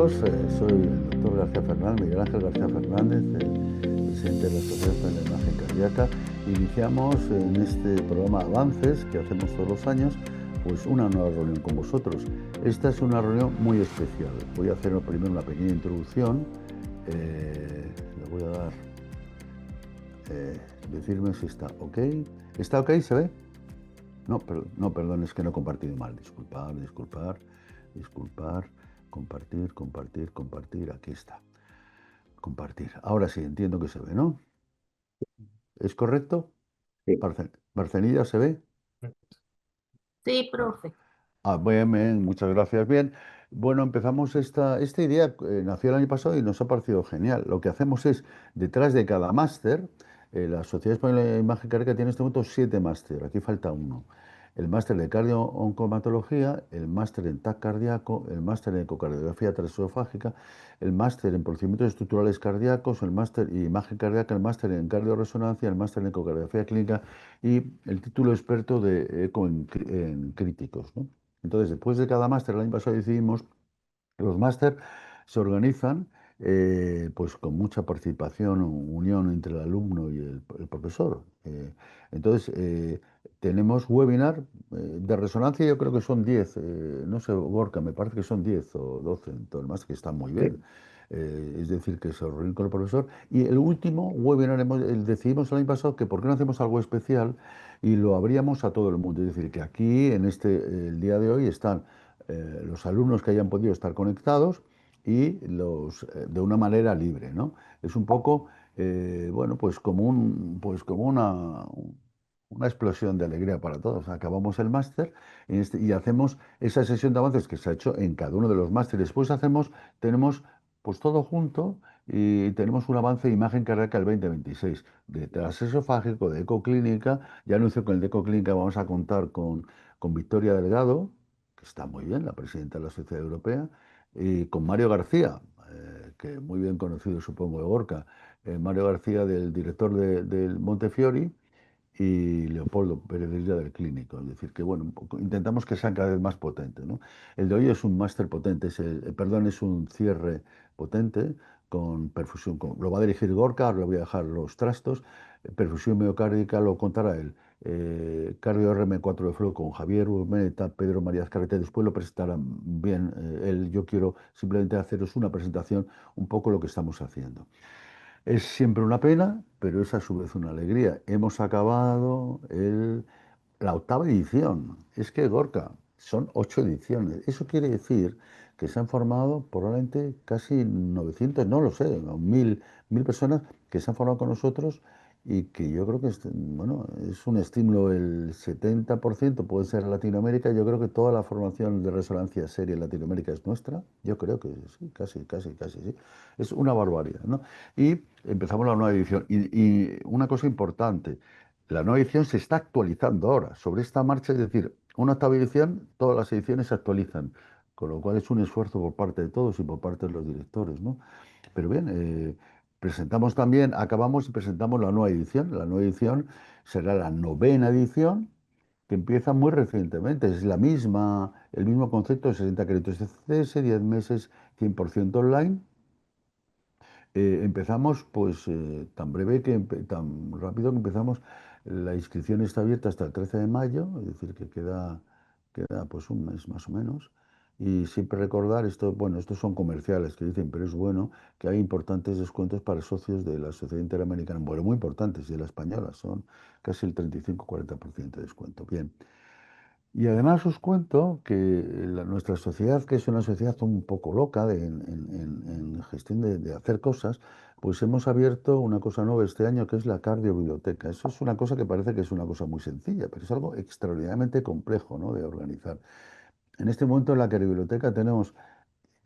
todos. Soy el doctor García Fernández, Miguel Ángel García Fernández, el presidente de la Asociación de la Imagen Cardíaca. Iniciamos en este programa Avances que hacemos todos los años, pues una nueva reunión con vosotros. Esta es una reunión muy especial. Voy a hacer primero una pequeña introducción. Le voy a dar, decirme si está ok. ¿Está ok? ¿Se ve? No, no, perdón, es que no he compartido mal. Disculpar. Compartir. Aquí está. Compartir. Ahora sí, entiendo que se ve, ¿no? ¿Es correcto? Sí. ¿Barcenilla se ve? Sí, Ah, profe. bien, bien, muchas gracias. Bien, bueno, empezamos esta idea, nació el año pasado y nos ha parecido genial. Lo que hacemos es, detrás de cada máster, la Sociedad Española de Imagen Cardíaca tiene en este momento 7 máster, aquí falta uno. El máster de cardio-oncomatología, el máster en TAC cardíaco, el máster en ecocardiografía transesofágica, el máster en procedimientos estructurales cardíacos, el máster en imagen cardíaca, el máster en cardioresonancia, el máster en ecocardiografía clínica y el título experto de eco en críticos, ¿no? Entonces, después de cada máster, el año pasado decidimos que los máster se organizan pues con mucha participación, unión entre el alumno y el profesor. Entonces, tenemos webinar de resonancia, yo creo que son 10, no sé, Gorka, me parece que son 10 o 12 en todo el máster, que están muy bien. Sí. Es decir, que se reúnen con el profesor. Y el último webinar, decidimos el año pasado que por qué no hacemos algo especial y lo abríamos a todo el mundo. Es decir, que aquí, en el día de hoy, están los alumnos que hayan podido estar conectados y de una manera libre, ¿no? Es un poco, bueno, pues como una explosión de alegría para todos. Acabamos el máster y hacemos esa sesión de avances que se ha hecho en cada uno de los másteres. Después tenemos pues todo junto y tenemos un avance de imagen cardíaca del 2026, de transesofágico, de ecoclínica. Ya anuncio que en el de ecoclínica vamos a contar con Victoria Delgado, que está muy bien, la presidenta de la Sociedad Europea, y con Mario García, que muy bien conocido supongo de Gorka, Mario García del director del Montefiori y Leopoldo Pérez Isla del Clínico. Es decir, que bueno, intentamos que sean cada vez más potentes, ¿no? El de hoy es un máster potente, perdón, es un cierre potente con perfusión. Lo va a dirigir Gorka, ahora le voy a dejar los trastos. Perfusión miocárdica lo contará él. Cardio RM4 de Flow con Javier Urmeneta, Pedro María Azcarrete. Después lo presentarán bien él. Yo quiero simplemente haceros una presentación, un poco lo que estamos haciendo. Es siempre una pena, pero es a su vez una alegría. Hemos acabado la octava edición. Es que Gorka, son 8 ediciones. Eso quiere decir que se han formado probablemente casi 900, no lo sé, o 1000 personas que se han formado con nosotros y que yo creo que bueno, es un estímulo. El 70% puede ser Latinoamérica. Yo creo que toda la formación de resonancia seria en Latinoamérica es nuestra. Yo creo que sí, casi, sí. Es una barbaridad, ¿no? Y empezamos la nueva edición. Y una cosa importante, la nueva edición se está actualizando ahora sobre esta marcha, es decir, una octava edición, todas las ediciones se actualizan, con lo cual es un esfuerzo por parte de todos y por parte de los directores, ¿no? Pero bien, presentamos también, acabamos y presentamos la nueva edición. La nueva edición será la novena edición, que empieza muy recientemente. Es el mismo concepto de 60 créditos de CS, 10 meses, 100% online. Empezamos pues tan breve tan rápido que empezamos. La inscripción está abierta hasta el 13 de mayo, es decir, que queda pues un mes más o menos. Y siempre recordar esto, bueno, estos son comerciales que dicen, pero es bueno que hay importantes descuentos para socios de la Sociedad Interamericana. Bueno, muy importantes, y de la española, son casi el 35-40% de descuento. Bien. Y además os cuento que nuestra sociedad, que es una sociedad un poco loca en gestión de hacer cosas, pues hemos abierto una cosa nueva este año que es la cardiobiblioteca. Eso es una cosa que parece que es una cosa muy sencilla, pero es algo extraordinariamente complejo, ¿no?, de organizar. En este momento en la cardiobiblioteca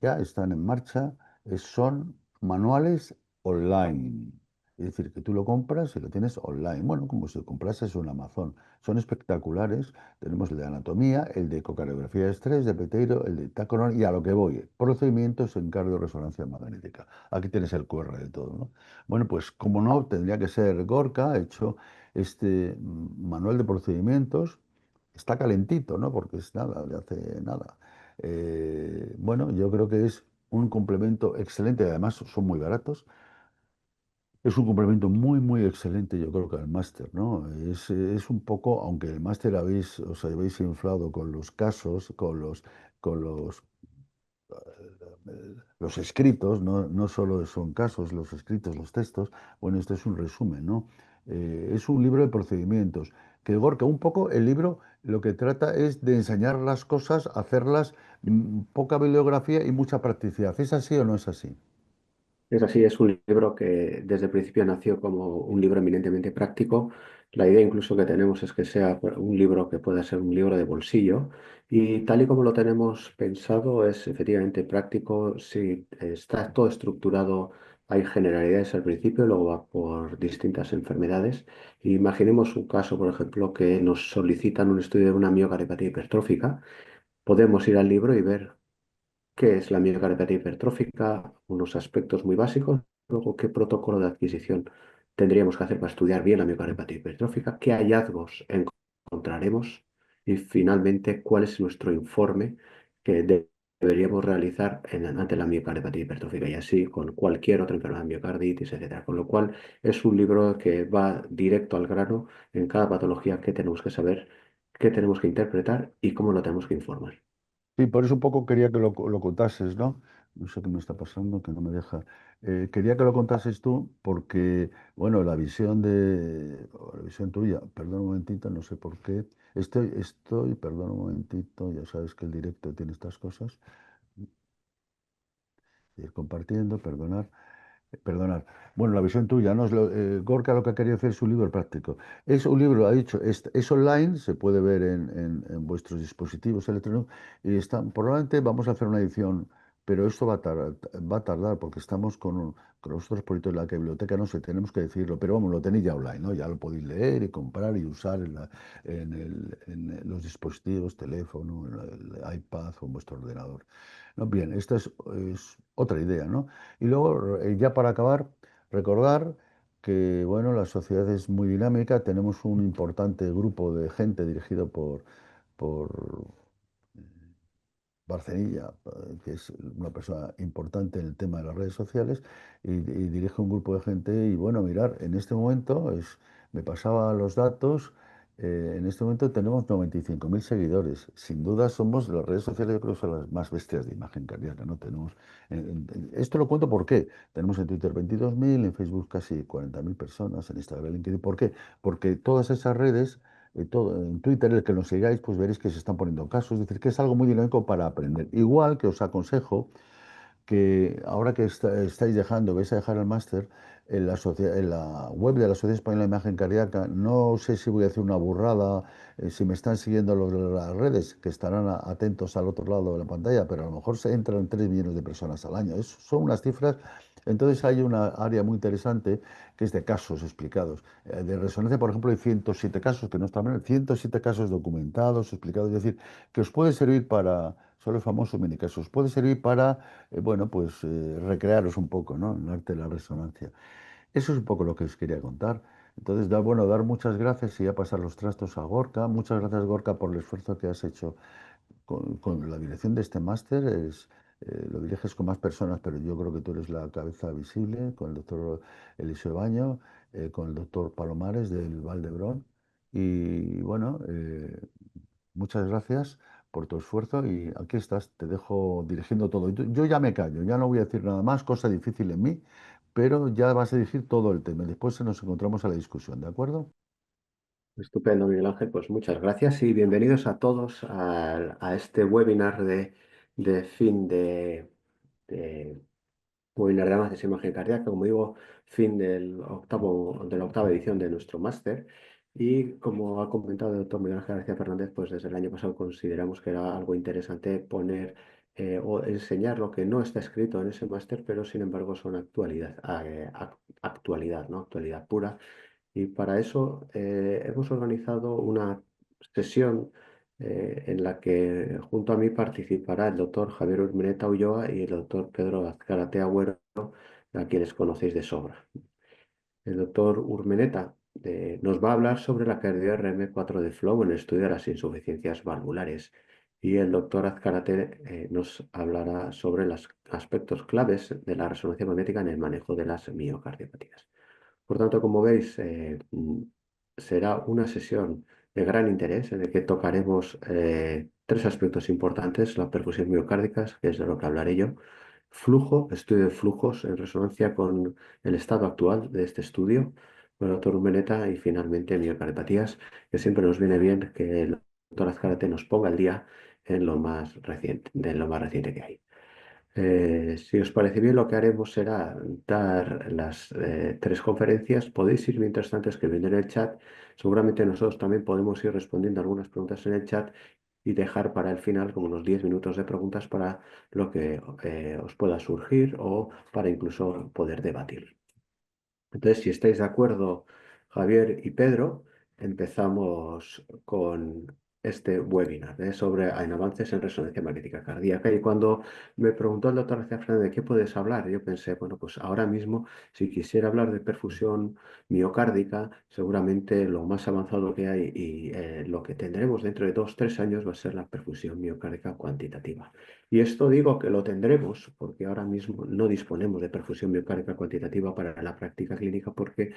ya están en marcha, son manuales online. Es decir, que tú lo compras y lo tienes online. Bueno, como si lo comprases en Amazon. Son espectaculares. Tenemos el de anatomía, el de ecocardiografía de estrés, de Peteiro, el de taconon y a lo que voy. Procedimientos en cardioresonancia magnética. Aquí tienes el QR de todo, ¿no? Bueno, pues como no, tendría que ser Gorka, ha hecho este manual de procedimientos. Está calentito, ¿no? Porque es nada, de hace nada. Bueno, yo creo que es un complemento excelente, además son muy baratos. Es un complemento muy, muy excelente, yo creo que al máster, ¿no? Es un poco, aunque el máster os habéis inflado con los casos, con los escritos, no, no solo son casos, los escritos, los textos, bueno, este es un resumen, ¿no? Es un libro de procedimientos, que Gorka, un poco el libro lo que trata es de enseñar las cosas, hacerlas, poca bibliografía y mucha practicidad. ¿Es así o no es así? Es así, es un libro que desde el principio nació como un libro eminentemente práctico. La idea incluso que tenemos es que sea un libro que pueda ser un libro de bolsillo y tal y como lo tenemos pensado es efectivamente práctico. Sí, está todo estructurado, hay generalidades al principio, luego va por distintas enfermedades. Imaginemos un caso, por ejemplo, que nos solicitan un estudio de una miocardiopatía hipertrófica. Podemos ir al libro y ver qué es la miocardiopatía hipertrófica, unos aspectos muy básicos, luego qué protocolo de adquisición tendríamos que hacer para estudiar bien la miocardiopatía hipertrófica, qué hallazgos encontraremos y finalmente cuál es nuestro informe que deberíamos realizar ante la miocardiopatía hipertrófica y así con cualquier otra enfermedad, miocarditis, etcétera. Con lo cual es un libro que va directo al grano en cada patología que tenemos que saber, qué tenemos que interpretar y cómo lo tenemos que informar. Sí, por eso un poco quería que lo contases, ¿no? No sé qué me está pasando, que no me deja. Quería que lo contases tú porque, bueno, o la visión tuya, perdón un momentito, no sé por qué. Perdón un momentito, ya sabes que el directo tiene estas cosas. Ir compartiendo, perdonar. Perdonar. Bueno, la visión tuya, ¿no? Gorka lo que quería hacer es un libro práctico. Es un libro, ha dicho, es online, se puede ver en vuestros dispositivos electrónicos y probablemente vamos a hacer una edición, pero esto va a tardar porque estamos con los otros proyectos de la que biblioteca, no sé, tenemos que decirlo, pero vamos, lo tenéis ya online, ¿no? Ya lo podéis leer y comprar y usar en los dispositivos, teléfono, en el iPad o en vuestro ordenador. ¿No? Bien, esta es otra idea, ¿no? Y luego, ya para acabar, recordar que bueno, la sociedad es muy dinámica, tenemos un importante grupo de gente dirigido por Barcenilla, que es una persona importante en el tema de las redes sociales, y dirige un grupo de gente. Y bueno, mirar, en este momento me pasaba los datos. En este momento tenemos 95.000 seguidores. Sin duda somos de las redes sociales, yo creo que son las más bestias de imagen cardíaca, ¿no? Esto lo cuento porque tenemos en Twitter 22.000, en Facebook casi 40.000 personas, en Instagram, LinkedIn. ¿Por qué? Porque todas esas redes en Twitter, el que nos sigáis, pues veréis que se están poniendo casos, es decir, que es algo muy dinámico para aprender. Igual que os aconsejo que ahora que estáis vais a dejar el máster en la web de la Sociedad Española de Imagen Cardíaca. No sé si voy a hacer una burrada, si me están siguiendo los de las redes, que estarán atentos al otro lado de la pantalla, pero a lo mejor se entran 3 millones de personas al año. Son unas cifras. Entonces hay una área muy interesante que es de casos explicados. De resonancia, por ejemplo, hay 107 casos, que no están mal, 107 casos documentados, explicados, es decir, que os puede servir para, son los famosos minicasos, puede servir para bueno, pues recrearos un poco, ¿no? En el arte de la resonancia. Eso es un poco lo que os quería contar. Entonces, bueno, dar muchas gracias y ya pasar los trastos a Gorka. Muchas gracias, Gorka, por el esfuerzo que has hecho con la dirección de este máster. Lo diriges con más personas, pero yo creo que tú eres la cabeza visible, con el doctor Eliseo Baño, con el doctor Palomares del Valdebrón. Y bueno, muchas gracias por tu esfuerzo y aquí estás, te dejo dirigiendo todo. Yo ya me callo, ya no voy a decir nada más, cosa difícil en mí, pero ya vas a dirigir todo el tema. Después nos encontramos a la discusión, ¿de acuerdo? Estupendo, Miguel Ángel. Pues muchas gracias y bienvenidos a todos a este webinar de fin de webinar de avances en imagen cardíaca, como digo, fin de la octava edición de nuestro máster. Y como ha comentado el doctor Miguel Ángel García Fernández, pues desde el año pasado consideramos que era algo interesante poner o enseñar lo que no está escrito en ese máster, pero sin embargo son actualidad, ¿no? Actualidad pura y para eso hemos organizado una sesión en la que junto a mí participará el doctor Javier Urmeneta Ulloa y el doctor Pedro Azcárate Agüero, a quienes conocéis de sobra. El doctor Urmeneta nos va a hablar sobre la cardio RM4 de Flow en el estudio de las insuficiencias valvulares. y el doctor Azcárate nos hablará sobre los aspectos claves de la resonancia magnética en el manejo de las miocardiopatías. Por tanto, como veis, será una sesión de gran interés en el que tocaremos tres aspectos importantes: la perfusión miocárdica, que es de lo que hablaré yo; flujo, estudio de flujos en resonancia con el estado actual de este estudio, con el doctor Urmeneta; y finalmente miocardiopatías, que siempre nos viene bien que el doctor Azcárate nos ponga al día en lo más reciente, de lo más reciente que hay. Si os parece bien, lo que haremos será dar las tres conferencias. Podéis ir mientras tanto escribiendo en el chat. Seguramente nosotros también podemos ir respondiendo algunas preguntas en el chat y dejar para el final como unos 10 minutos de preguntas para lo que os pueda surgir o para incluso poder debatir. Entonces, si estáis de acuerdo, Javier y Pedro, empezamos con este webinar sobre en avances en resonancia magnética cardíaca. Y cuando me preguntó el doctor García Fernández de qué puedes hablar, yo pensé, bueno, pues ahora mismo, si quisiera hablar de perfusión miocárdica, seguramente lo más avanzado que hay y lo que tendremos dentro de 2 o 3 años va a ser la perfusión miocárdica cuantitativa. Y esto digo que lo tendremos porque ahora mismo no disponemos de perfusión miocárdica cuantitativa para la práctica clínica, porque,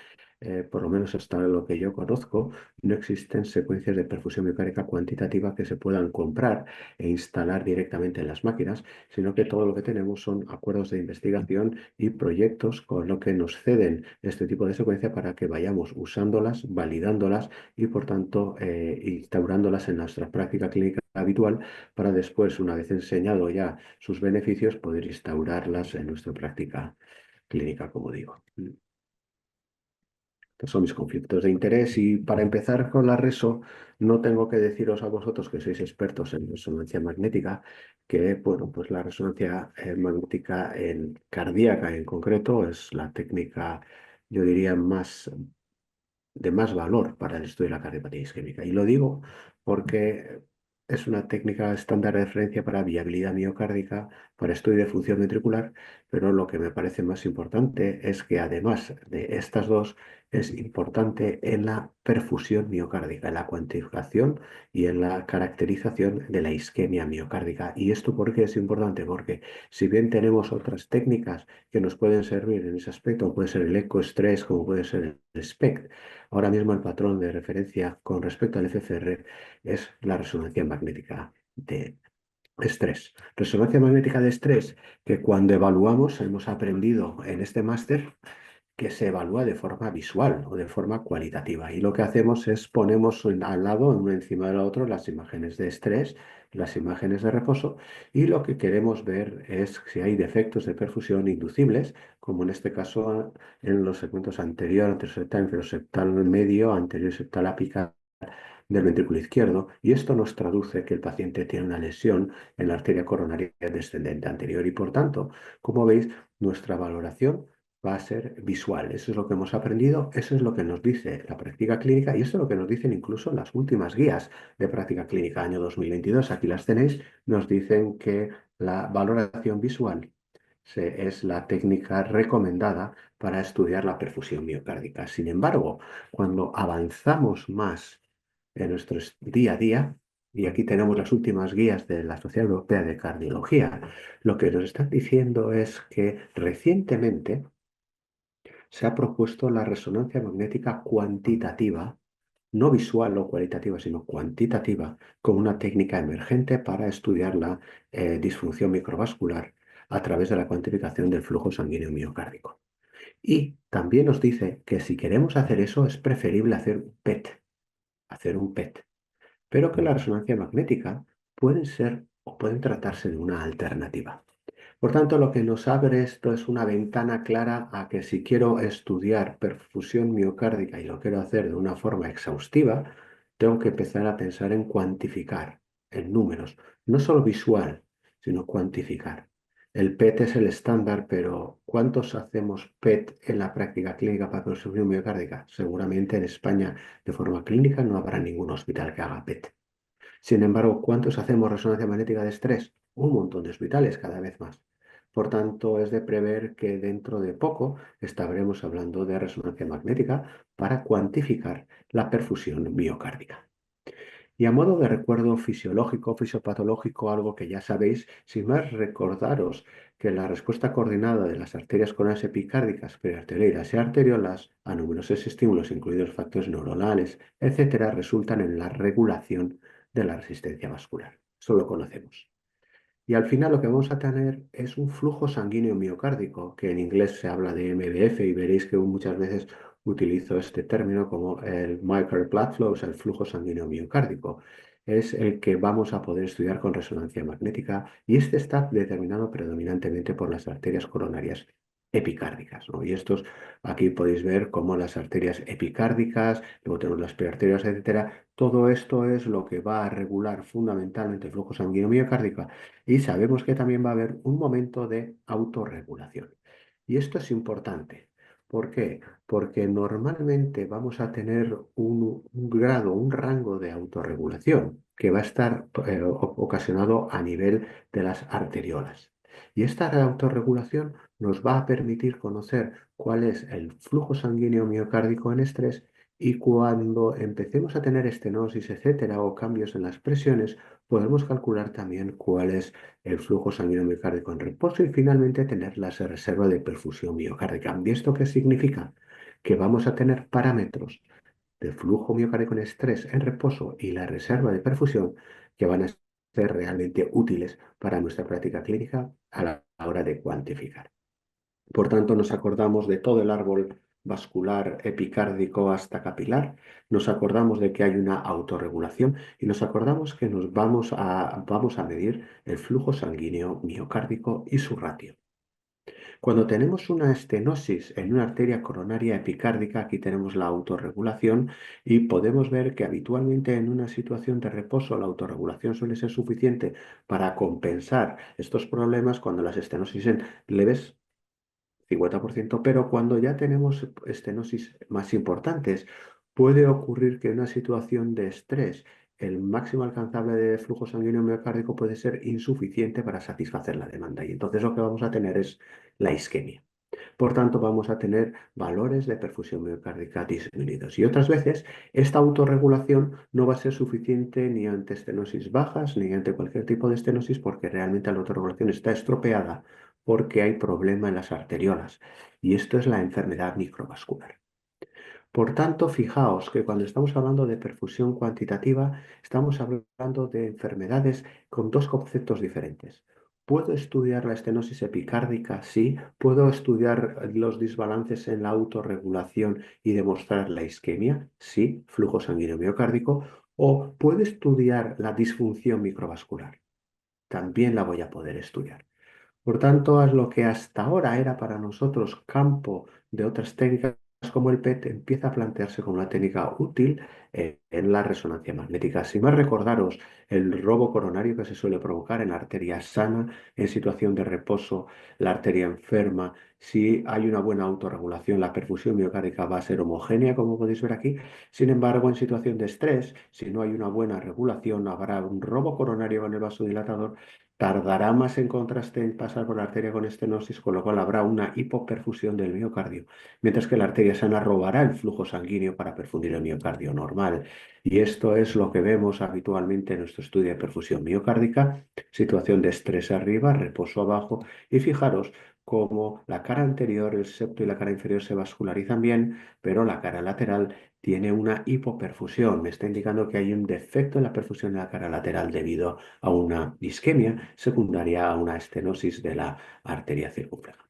por lo menos hasta lo que yo conozco, no existen secuencias de perfusión miocárdica cuantitativa que se puedan comprar e instalar directamente en las máquinas, sino que todo lo que tenemos son acuerdos de investigación y proyectos con lo que nos ceden este tipo de secuencia para que vayamos usándolas, validándolas y, por tanto, instaurándolas en nuestra práctica clínica habitual, para después, una vez enseñado ya sus beneficios, poder instaurarlas en nuestra práctica clínica, como digo. Estos son mis conflictos de interés, y para empezar con la reso, no tengo que deciros a vosotros, que sois expertos en resonancia magnética, que bueno, pues la resonancia magnética en cardíaca en concreto es la técnica, yo diría, de más valor para el estudio de la cardiopatía isquémica. Y lo digo porque es una técnica estándar de referencia para viabilidad miocárdica, para estudio de función ventricular, pero lo que me parece más importante es que, además de estas dos, es importante en la perfusión miocárdica, en la cuantificación y en la caracterización de la isquemia miocárdica. ¿Y esto por qué es importante? Porque si bien tenemos otras técnicas que nos pueden servir en ese aspecto, puede ser el ecoestrés, como puede ser el SPECT, ahora mismo el patrón de referencia con respecto al FFR es la resonancia magnética de estrés. Resonancia magnética de estrés que, cuando evaluamos, hemos aprendido en este máster que se evalúa de forma visual o de forma cualitativa. Y lo que hacemos es ponemos al lado, uno encima del otro, las imágenes de estrés, las imágenes de reposo, y lo que queremos ver es si hay defectos de perfusión inducibles, como en este caso en los segmentos anterior, anteroseptal, inferoseptal medio, anterior septal apical del ventrículo izquierdo, y esto nos traduce que el paciente tiene una lesión en la arteria coronaria descendente anterior, y, por tanto, como veis, nuestra valoración va a ser visual. Eso es lo que hemos aprendido, eso es lo que nos dice la práctica clínica, y eso es lo que nos dicen incluso las últimas guías de práctica clínica, año 2022. Aquí las tenéis. Nos dicen que la valoración visual es la técnica recomendada para estudiar la perfusión miocárdica. Sin embargo, cuando avanzamos más en nuestro día a día, y aquí tenemos las últimas guías de la Sociedad Europea de Cardiología, lo que nos están diciendo es que recientemente se ha propuesto la resonancia magnética cuantitativa, no visual o cualitativa, sino cuantitativa, como una técnica emergente para estudiar la disfunción microvascular a través de la cuantificación del flujo sanguíneo miocárdico. Y también nos dice que, si queremos hacer eso, es preferible hacer un PET, pero que la resonancia magnética pueden ser o pueden tratarse de una alternativa. Por tanto, lo que nos abre esto es una ventana clara a que, si quiero estudiar perfusión miocárdica y lo quiero hacer de una forma exhaustiva, tengo que empezar a pensar en cuantificar, en números, no solo visual, sino cuantificar. El PET es el estándar, pero ¿cuántos hacemos PET en la práctica clínica para perfusión miocárdica? Seguramente en España, de forma clínica, no habrá ningún hospital que haga PET. Sin embargo, ¿cuántos hacemos resonancia magnética de estrés? Un montón de hospitales, cada vez más. Por tanto, es de prever que dentro de poco estaremos hablando de resonancia magnética para cuantificar la perfusión miocárdica. Y a modo de recuerdo fisiológico, fisiopatológico, algo que ya sabéis, sin más recordaros que la respuesta coordinada de las arterias coronarias epicárdicas, periarterioides y arteriolas a numerosos estímulos, incluidos factores neuronales, etcétera, resultan en la regulación de la resistencia vascular. Eso lo conocemos. Y al final lo que vamos a tener es un flujo sanguíneo miocárdico, que en inglés se habla de MBF y veréis que muchas veces utilizo este término como el myocardial blood flow, o sea, el flujo sanguíneo miocárdico. Es el que vamos a poder estudiar con resonancia magnética y este está determinado predominantemente por las arterias coronarias epicárdicas, ¿no? Y estos, aquí podéis ver cómo las arterias epicárdicas, luego tenemos las prearterias, etcétera. Todo esto es lo que va a regular fundamentalmente el flujo sanguíneo miocárdico y sabemos que también va a haber un momento de autorregulación. Y esto es importante. ¿Por qué? Porque normalmente vamos a tener un grado, un rango de autorregulación que va a estar ocasionado a nivel de las arteriolas. Y esta autorregulación nos va a permitir conocer cuál es el flujo sanguíneo miocárdico en estrés y cuando empecemos a tener estenosis, etcétera, o cambios en las presiones, podemos calcular también cuál es el flujo sanguíneo miocárdico en reposo y finalmente tener la reserva de perfusión miocárdica. ¿Y esto qué significa? Que vamos a tener parámetros de flujo miocárdico en estrés, en reposo y la reserva de perfusión que van a ser realmente útiles para nuestra práctica clínica a la hora de cuantificar. Por tanto, nos acordamos de todo el árbol vascular epicárdico hasta capilar, nos acordamos de que hay una autorregulación y nos acordamos que vamos a medir el flujo sanguíneo miocárdico y su ratio. Cuando tenemos una estenosis en una arteria coronaria epicárdica, aquí tenemos la autorregulación y podemos ver que habitualmente en una situación de reposo la autorregulación suele ser suficiente para compensar estos problemas cuando las estenosis son leves 50%, pero cuando ya tenemos estenosis más importantes, puede ocurrir que en una situación de estrés el máximo alcanzable de flujo sanguíneo miocárdico puede ser insuficiente para satisfacer la demanda y entonces lo que vamos a tener es la isquemia. Por tanto, vamos a tener valores de perfusión miocárdica disminuidos. Y otras veces, esta autorregulación no va a ser suficiente ni ante estenosis bajas ni ante cualquier tipo de estenosis porque realmente la autorregulación está estropeada porque hay problema en las arteriolas. Y esto es la enfermedad microvascular. Por tanto, fijaos que cuando estamos hablando de perfusión cuantitativa, estamos hablando de enfermedades con dos conceptos diferentes. ¿Puedo estudiar la estenosis epicárdica? Sí. ¿Puedo estudiar los desbalances en la autorregulación y demostrar la isquemia? Sí, flujo sanguíneo miocárdico. ¿O puedo estudiar la disfunción microvascular? También la voy a poder estudiar. Por tanto, es lo que hasta ahora era para nosotros campo de otras técnicas como el PET, empieza a plantearse como una técnica útil en la resonancia magnética. Si más recordaros el robo coronario que se suele provocar en la arteria sana, en situación de reposo, la arteria enferma, si hay una buena autorregulación, la perfusión miocárdica va a ser homogénea, como podéis ver aquí. Sin embargo, en situación de estrés, si no hay una buena regulación, habrá un robo coronario con el vasodilatador. Tardará más en contraste en pasar por la arteria con estenosis, con lo cual habrá una hipoperfusión del miocardio, mientras que la arteria sana robará el flujo sanguíneo para perfundir el miocardio normal. Y esto es lo que vemos habitualmente en nuestro estudio de perfusión miocárdica, situación de estrés arriba, reposo abajo, y fijaros cómo la cara anterior, el septo y la cara inferior se vascularizan bien, pero la cara lateral tiene una hipoperfusión. Me está indicando que hay un defecto en la perfusión de la cara lateral debido a una isquemia secundaria a una estenosis de la arteria circunfleja.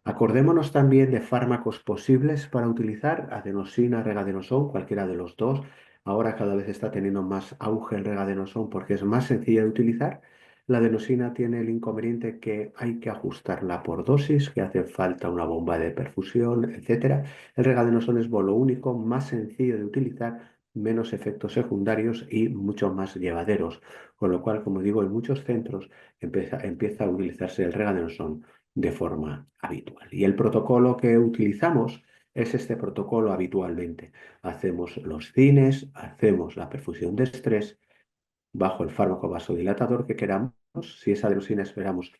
Acordémonos también de fármacos posibles para utilizar, adenosina, regadenoson, cualquiera de los dos. Ahora cada vez está teniendo más auge el regadenoson porque es más sencilla de utilizar. La adenosina tiene el inconveniente que hay que ajustarla por dosis, que hace falta una bomba de perfusión, etcétera. El regadenoson es bolo único, más sencillo de utilizar, menos efectos secundarios y mucho más llevaderos. Con lo cual, como digo, en muchos centros empieza a utilizarse el regadenoson de forma habitual. Y el protocolo que utilizamos es este protocolo habitualmente. Hacemos los cines, hacemos la perfusión de estrés bajo el fármaco vasodilatador que queramos. Si es adenosina, esperamos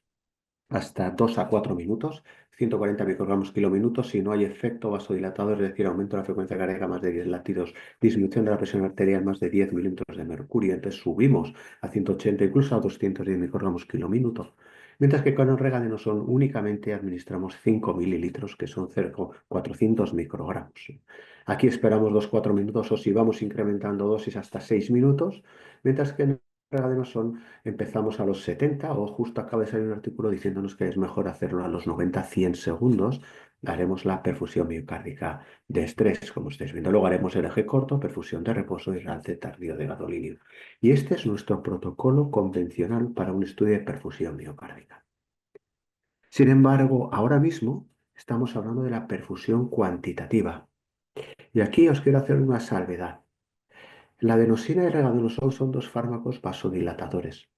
hasta 2 a 4 minutos, 140 microgramos kilóminutos, si no hay efecto vasodilatador, es decir, aumento de la frecuencia cardíaca más de 10 latidos, disminución de la presión arterial más de 10 milímetros de mercurio, entonces subimos a 180, incluso a 210 microgramos kilóminutos. Mientras que con el regadenoson únicamente administramos 5 mililitros, que son cerca de 400 microgramos. Aquí esperamos 2-4 minutos o si vamos incrementando dosis hasta 6 minutos, mientras que en el regadenoson empezamos a los 70 o justo acaba de salir un artículo diciéndonos que es mejor hacerlo a los 90-100 segundos. Haremos la perfusión miocárdica de estrés, como estáis viendo. Luego haremos el eje corto, perfusión de reposo y realce tardío de gadolinio. Y este es nuestro protocolo convencional para un estudio de perfusión miocárdica. Sin embargo, ahora mismo estamos hablando de la perfusión cuantitativa. Y aquí os quiero hacer una salvedad. La adenosina y el regadenoson son dos fármacos vasodilatadores.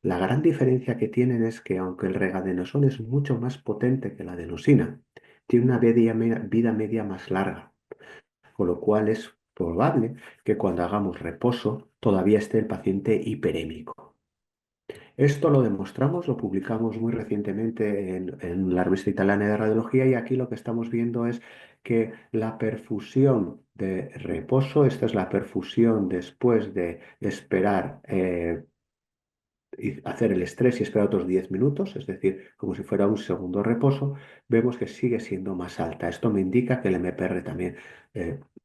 La gran diferencia que tienen es que aunque el regadenoson es mucho más potente que la adenosina, tiene una vida media más larga, con lo cual es probable que cuando hagamos reposo todavía esté el paciente hiperémico. Esto lo demostramos, lo publicamos muy recientemente en la revista italiana de radiología y aquí lo que estamos viendo es que la perfusión de reposo, esta es la perfusión después de esperar y hacer el estrés y esperar otros 10 minutos, es decir, como si fuera un segundo reposo, vemos que sigue siendo más alta. Esto me indica que el MPR también,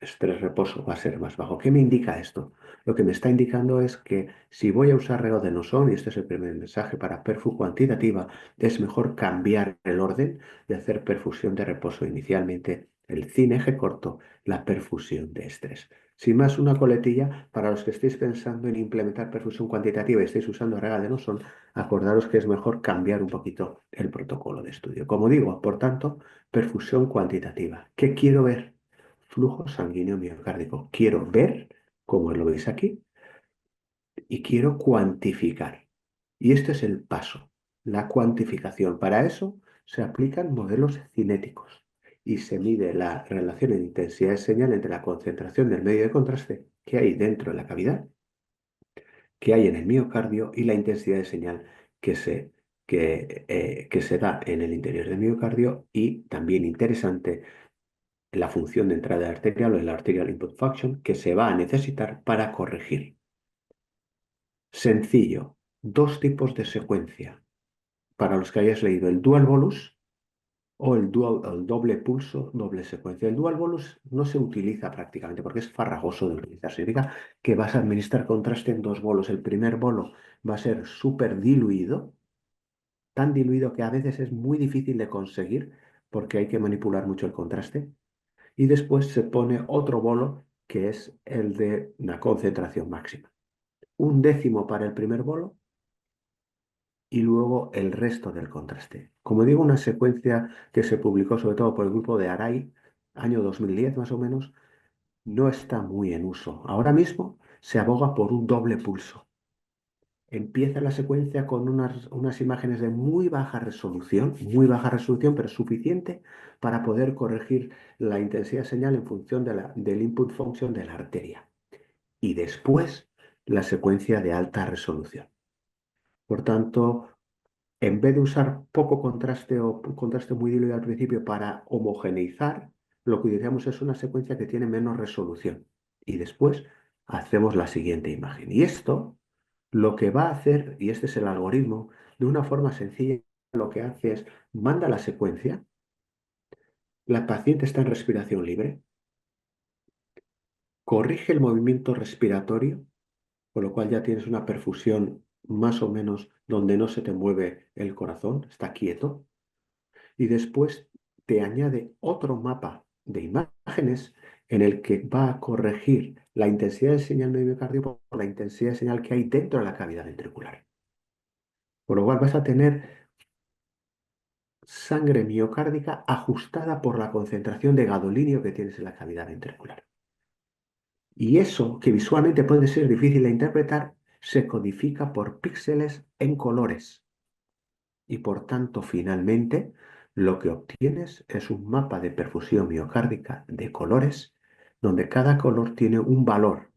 estrés-reposo, va a ser más bajo. ¿Qué me indica esto? Lo que me está indicando es que si voy a usar regadenoson, y este es el primer mensaje para perfu cuantitativa, es mejor cambiar el orden y hacer perfusión de reposo inicialmente, el cine eje corto, la perfusión de estrés. Sin más, una coletilla para los que estéis pensando en implementar perfusión cuantitativa y estéis usando regadenoson, acordaros que es mejor cambiar un poquito el protocolo de estudio. Como digo, por tanto, perfusión cuantitativa. ¿Qué quiero ver? Flujo sanguíneo miocárdico. Quiero ver, como lo veis aquí, y quiero cuantificar. Y este es el paso, la cuantificación. Para eso se aplican modelos cinéticos y se mide la relación en intensidad de señal entre la concentración del medio de contraste que hay dentro de la cavidad, que hay en el miocardio y la intensidad de señal que se da en el interior del miocardio y también interesante la función de entrada arterial o el arterial input function que se va a necesitar para corregir. Sencillo, dos tipos de secuencia. Para los que hayáis leído el dual bolus o el doble pulso, doble secuencia. El dual bolus no se utiliza prácticamente porque es farragoso de utilizar. Significa que vas a administrar contraste en dos bolos. El primer bolo va a ser súper diluido, tan diluido que a veces es muy difícil de conseguir porque hay que manipular mucho el contraste. Y después se pone otro bolo que es el de la concentración máxima. Un décimo para el primer bolo y luego el resto del contraste. Como digo, una secuencia que se publicó sobre todo por el grupo de Arai, año 2010 más o menos, no está muy en uso. Ahora mismo se aboga por un doble pulso. Empieza la secuencia con unas imágenes de muy baja resolución, pero suficiente para poder corregir la intensidad de señal en función del input function de la arteria. Y después la secuencia de alta resolución. Por tanto, en vez de usar poco contraste o contraste muy diluido al principio para homogeneizar, lo que utilizamos es una secuencia que tiene menos resolución. Y después hacemos la siguiente imagen. Y esto lo que va a hacer, y este es el algoritmo, de una forma sencilla, lo que hace es manda la secuencia, la paciente está en respiración libre, corrige el movimiento respiratorio, con lo cual ya tienes una perfusión más o menos donde no se te mueve el corazón, está quieto y después te añade otro mapa de imágenes en el que va a corregir la intensidad de señal de miocardio por la intensidad de señal que hay dentro de la cavidad ventricular. Por lo cual vas a tener sangre miocárdica ajustada por la concentración de gadolinio que tienes en la cavidad ventricular. Y eso, que visualmente puede ser difícil de interpretar, se codifica por píxeles en colores. Y por tanto, finalmente, lo que obtienes es un mapa de perfusión miocárdica de colores, donde cada color tiene un valor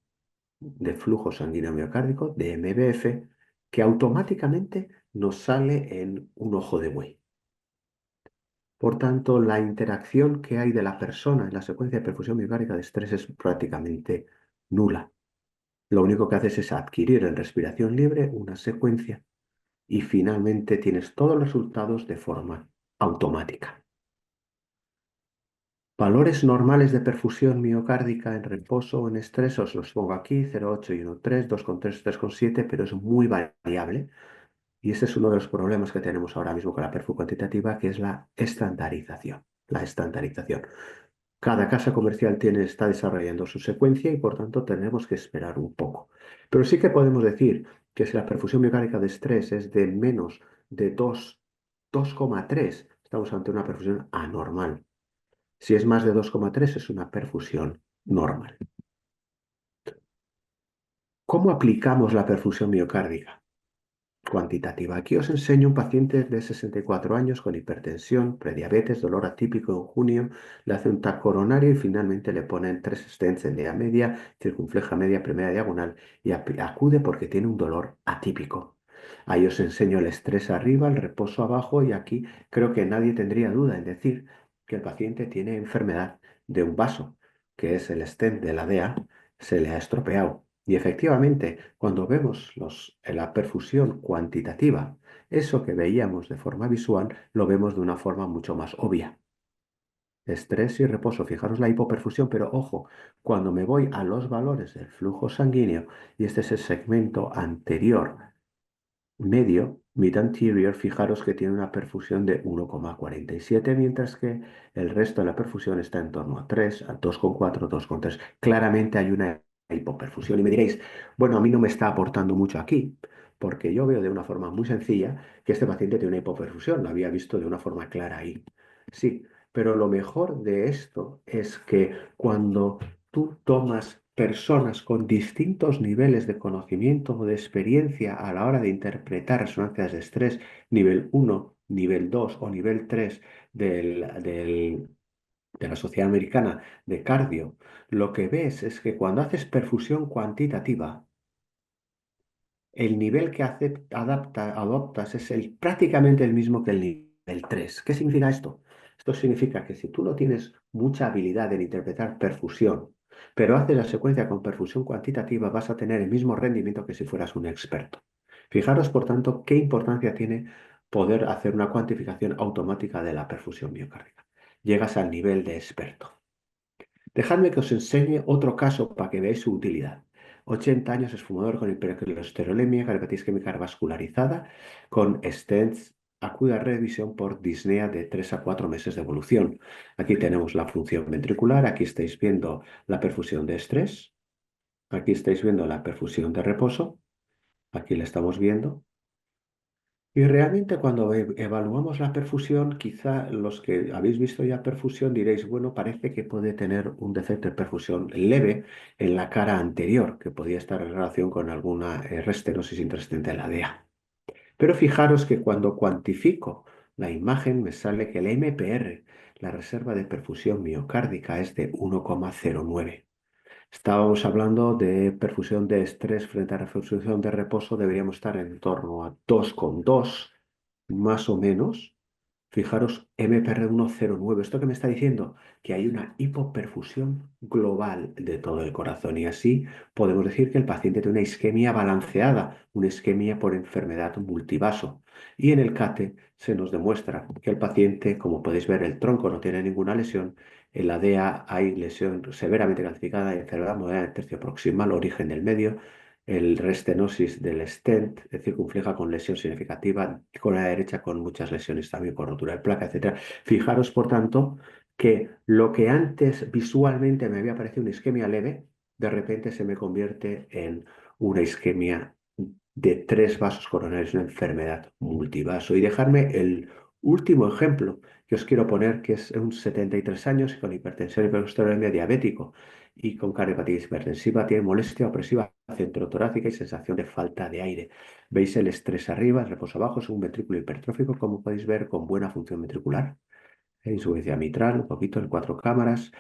de flujo sanguíneo miocárdico, de MBF, que automáticamente nos sale en un ojo de buey. Por tanto, la interacción que hay de la persona en la secuencia de perfusión miocárdica de estrés es prácticamente nula. Lo único que haces es adquirir en respiración libre una secuencia y finalmente tienes todos los resultados de forma automática. Valores normales de perfusión miocárdica en reposo o en estrés, os los pongo aquí, 0,8 y 1,3, 2,3, 3,7, pero es muy variable. Y ese es uno de los problemas que tenemos ahora mismo con la perfu cuantitativa, que es la estandarización. La estandarización. Cada casa comercial está desarrollando su secuencia y por tanto tenemos que esperar un poco. Pero sí que podemos decir que si la perfusión miocárdica de estrés es de menos de 2,3, estamos ante una perfusión anormal. Si es más de 2,3 es una perfusión normal. ¿Cómo aplicamos la perfusión miocárdica cuantitativa? Aquí os enseño un paciente de 64 años con hipertensión, prediabetes, dolor atípico en junio, le hace un TAC coronario y finalmente le ponen 3 stents en vía media, circunfleja media, primera diagonal y acude porque tiene un dolor atípico. Ahí os enseño el estrés arriba, el reposo abajo y aquí creo que nadie tendría duda en decir que el paciente tiene enfermedad de un vaso, que es el stent de la DEA, se le ha estropeado. Y efectivamente, cuando vemos la perfusión cuantitativa, eso que veíamos de forma visual, lo vemos de una forma mucho más obvia. Estrés y reposo, fijaros la hipoperfusión, pero ojo, cuando me voy a los valores del flujo sanguíneo, y este es el segmento anterior medio, mid anterior, fijaros que tiene una perfusión de 1,47, mientras que el resto de la perfusión está en torno a 3, a 2,4, 2,3. Claramente hay una hipoperfusión. Y me diréis, bueno, a mí no me está aportando mucho aquí, porque yo veo de una forma muy sencilla que este paciente tiene una hipoperfusión. Lo había visto de una forma clara ahí. Sí, pero lo mejor de esto es que cuando tú tomas personas con distintos niveles de conocimiento o de experiencia a la hora de interpretar resonancias de estrés, nivel 1, nivel 2 o nivel 3 de la Sociedad Americana de Cardio, lo que ves es que cuando haces perfusión cuantitativa, el nivel que adoptas es prácticamente el mismo que el nivel 3. ¿Qué significa esto? Esto significa que si tú no tienes mucha habilidad en interpretar perfusión, pero haces la secuencia con perfusión cuantitativa, vas a tener el mismo rendimiento que si fueras un experto. Fijaros, por tanto, qué importancia tiene poder hacer una cuantificación automática de la perfusión miocárdica. Llegas al nivel de experto. Dejadme que os enseñe otro caso para que veáis su utilidad. 80 años, es fumador con hipercolesterolemia, hepatitis química vascularizada, con stents, acude a revisión por disnea de 3 a 4 meses de evolución. Aquí tenemos la función ventricular, aquí estáis viendo la perfusión de estrés, aquí estáis viendo la perfusión de reposo, aquí la estamos viendo. Y realmente cuando evaluamos la perfusión, quizá los que habéis visto ya perfusión diréis, bueno, parece que puede tener un defecto de perfusión leve en la cara anterior, que podría estar en relación con alguna restenosis intrascendente de la DEA. Pero fijaros que cuando cuantifico la imagen me sale que el MPR, la reserva de perfusión miocárdica, es de 1,09. Estábamos hablando de perfusión de estrés frente a perfusión de reposo, deberíamos estar en torno a 2,2 más o menos. Fijaros, MPR 1,09. ¿Esto qué me está diciendo? Que hay una hipoperfusión global de todo el corazón y así podemos decir que el paciente tiene una isquemia balanceada, una isquemia por enfermedad multivaso. Y en el CATE se nos demuestra que el paciente, como podéis ver, el tronco no tiene ninguna lesión, en la DEA hay lesión severamente calcificada, enfermedad moderada del tercio proximal, origen del medio, el restenosis del stent, circunfleja con lesión significativa, con la derecha con muchas lesiones también por rotura de placa, etcétera. Fijaros, por tanto, que lo que antes visualmente me había parecido una isquemia leve, de repente se me convierte en una isquemia de 3 vasos coronarios, una enfermedad multivaso. Y dejarme el último ejemplo que os quiero poner, que es un 73 años con hipertensión y hipercolesterolemia diabético y con cardiopatía hipertensiva, tiene molestia opresiva centrotorácica y sensación de falta de aire. Veis el estrés arriba, el reposo abajo, es un ventrículo hipertrófico, como podéis ver, con buena función ventricular, insuficiencia mitral, un poquito en 4 cámaras,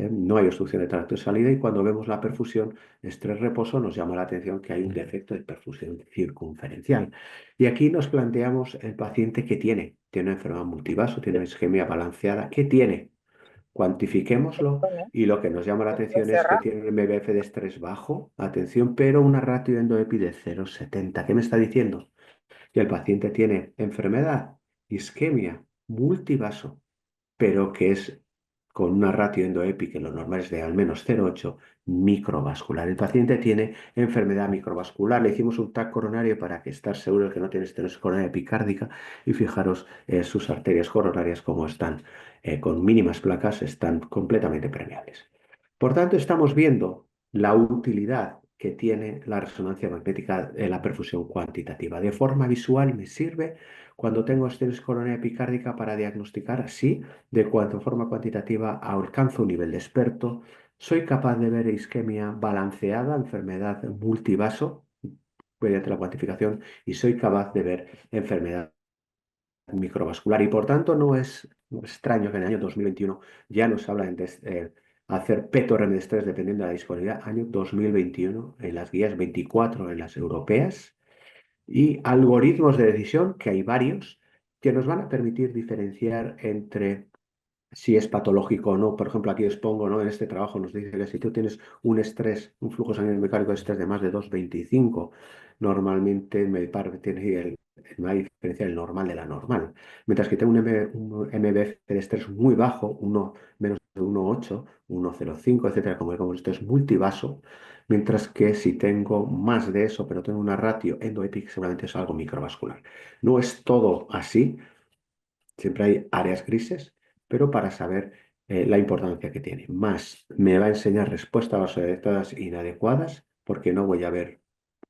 No hay obstrucción de tracto de salida y cuando vemos la perfusión estrés-reposo nos llama la atención que hay un defecto de perfusión circunferencial. Y aquí nos planteamos el paciente que tiene una enfermedad multivaso, tiene una isquemia balanceada, ¿qué tiene? Cuantifiquémoslo y lo que nos llama la atención es que tiene un MBF de estrés bajo, atención, pero una ratio endoepi de 0,70. ¿Qué me está diciendo? Que el paciente tiene enfermedad, isquemia, multivaso, pero que es con una ratio endoepi, que lo normal es de al menos 0,8 microvascular. El paciente tiene enfermedad microvascular. Le hicimos un TAC coronario para que estar seguro de que no tiene estenosis coronaria epicárdica y fijaros sus arterias coronarias como están, con mínimas placas, están completamente permeables. Por tanto, estamos viendo la utilidad que tiene la resonancia magnética en la perfusión cuantitativa. De forma visual me sirve cuando tengo estenosis coronaria epicárdica para diagnosticar, sí, de forma cuantitativa alcanzo un nivel de experto, soy capaz de ver isquemia balanceada, enfermedad multivaso, mediante la cuantificación, y soy capaz de ver enfermedad microvascular. Y por tanto no es extraño que en el año 2021 ya nos hablan de hacer PET-ORM de estrés dependiendo de la disponibilidad, año 2021 en las guías 24 en las europeas, y algoritmos de decisión, que hay varios, que nos van a permitir diferenciar entre si es patológico o no. Por ejemplo, aquí os pongo, ¿no? En este trabajo nos dice que si tú tienes un estrés, un flujo sanguíneo mecánico de estrés de más de 2,25, normalmente me parece que tiene no hay diferencia del normal de la normal. Mientras que tengo un MBF de estrés muy bajo, menos de 1,8, 1,05, etcétera, como esto es multivaso, mientras que si tengo más de eso, pero tengo una ratio endoepic, seguramente es algo microvascular. No es todo así. Siempre hay áreas grises, pero para saber la importancia que tiene. Más me va a enseñar respuestas a las adecuadas inadecuadas, porque no voy a ver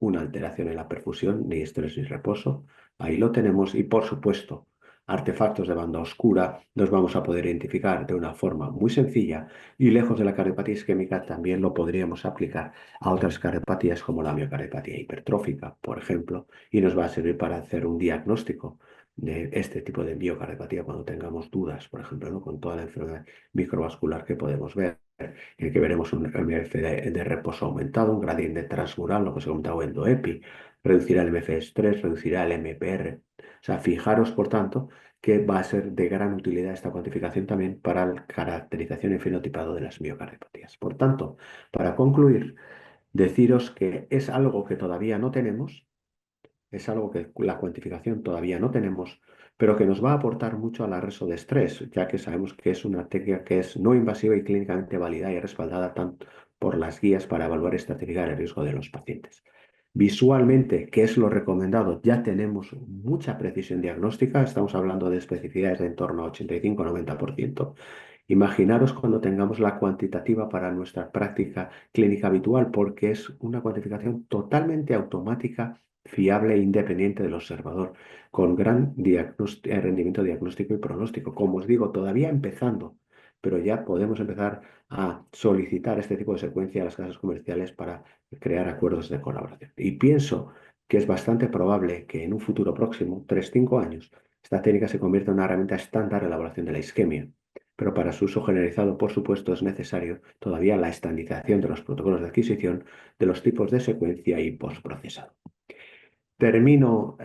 una alteración en la perfusión, ni estrés ni reposo. Ahí lo tenemos y, por supuesto, artefactos de banda oscura los vamos a poder identificar de una forma muy sencilla y lejos de la cardiopatía isquémica también lo podríamos aplicar a otras cardiopatías como la miocardiopatía hipertrófica, por ejemplo, y nos va a servir para hacer un diagnóstico de este tipo de miocardiopatía cuando tengamos dudas, por ejemplo, ¿no? Con toda la enfermedad microvascular que podemos ver, en el que veremos un MF de reposo aumentado, un gradiente transmural, lo que se ha comentado endoepi, reducirá el MF estrés, reducirá el MPR. O sea, fijaros, por tanto, que va a ser de gran utilidad esta cuantificación también para la caracterización y fenotipado de las miocardiopatías. Por tanto, para concluir, deciros que es algo que todavía no tenemos, es algo que la cuantificación todavía no tenemos, pero que nos va a aportar mucho a la reso de estrés, ya que sabemos que es una técnica que es no invasiva y clínicamente válida y respaldada tanto por las guías para evaluar y estratificar el riesgo de los pacientes. Visualmente, ¿qué es lo recomendado? Ya tenemos mucha precisión diagnóstica, estamos hablando de especificidades de en torno a 85-90%. Imaginaros cuando tengamos la cuantitativa para nuestra práctica clínica habitual, porque es una cuantificación totalmente automática, fiable e independiente del observador, con gran rendimiento diagnóstico y pronóstico. Como os digo, todavía empezando, pero ya podemos empezar a solicitar este tipo de secuencia a las casas comerciales para crear acuerdos de colaboración. Y pienso que es bastante probable que en un futuro próximo, 3-5 años, esta técnica se convierta en una herramienta estándar de elaboración de la isquemia. Pero para su uso generalizado, por supuesto, es necesario todavía la estandarización de los protocolos de adquisición, de los tipos de secuencia y postprocesado. Termino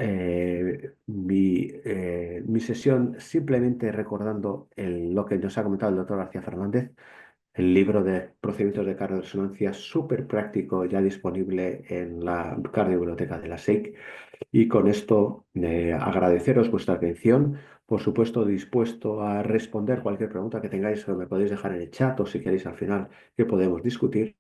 mi sesión simplemente recordando lo que nos ha comentado el doctor García Fernández, el libro de procedimientos de cardioresonancia súper práctico, ya disponible en la cardiobiblioteca de la SEIC. Y con esto, agradeceros vuestra atención. Por supuesto, dispuesto a responder cualquier pregunta que tengáis, o me podéis dejar en el chat, o si queréis al final que podemos discutir.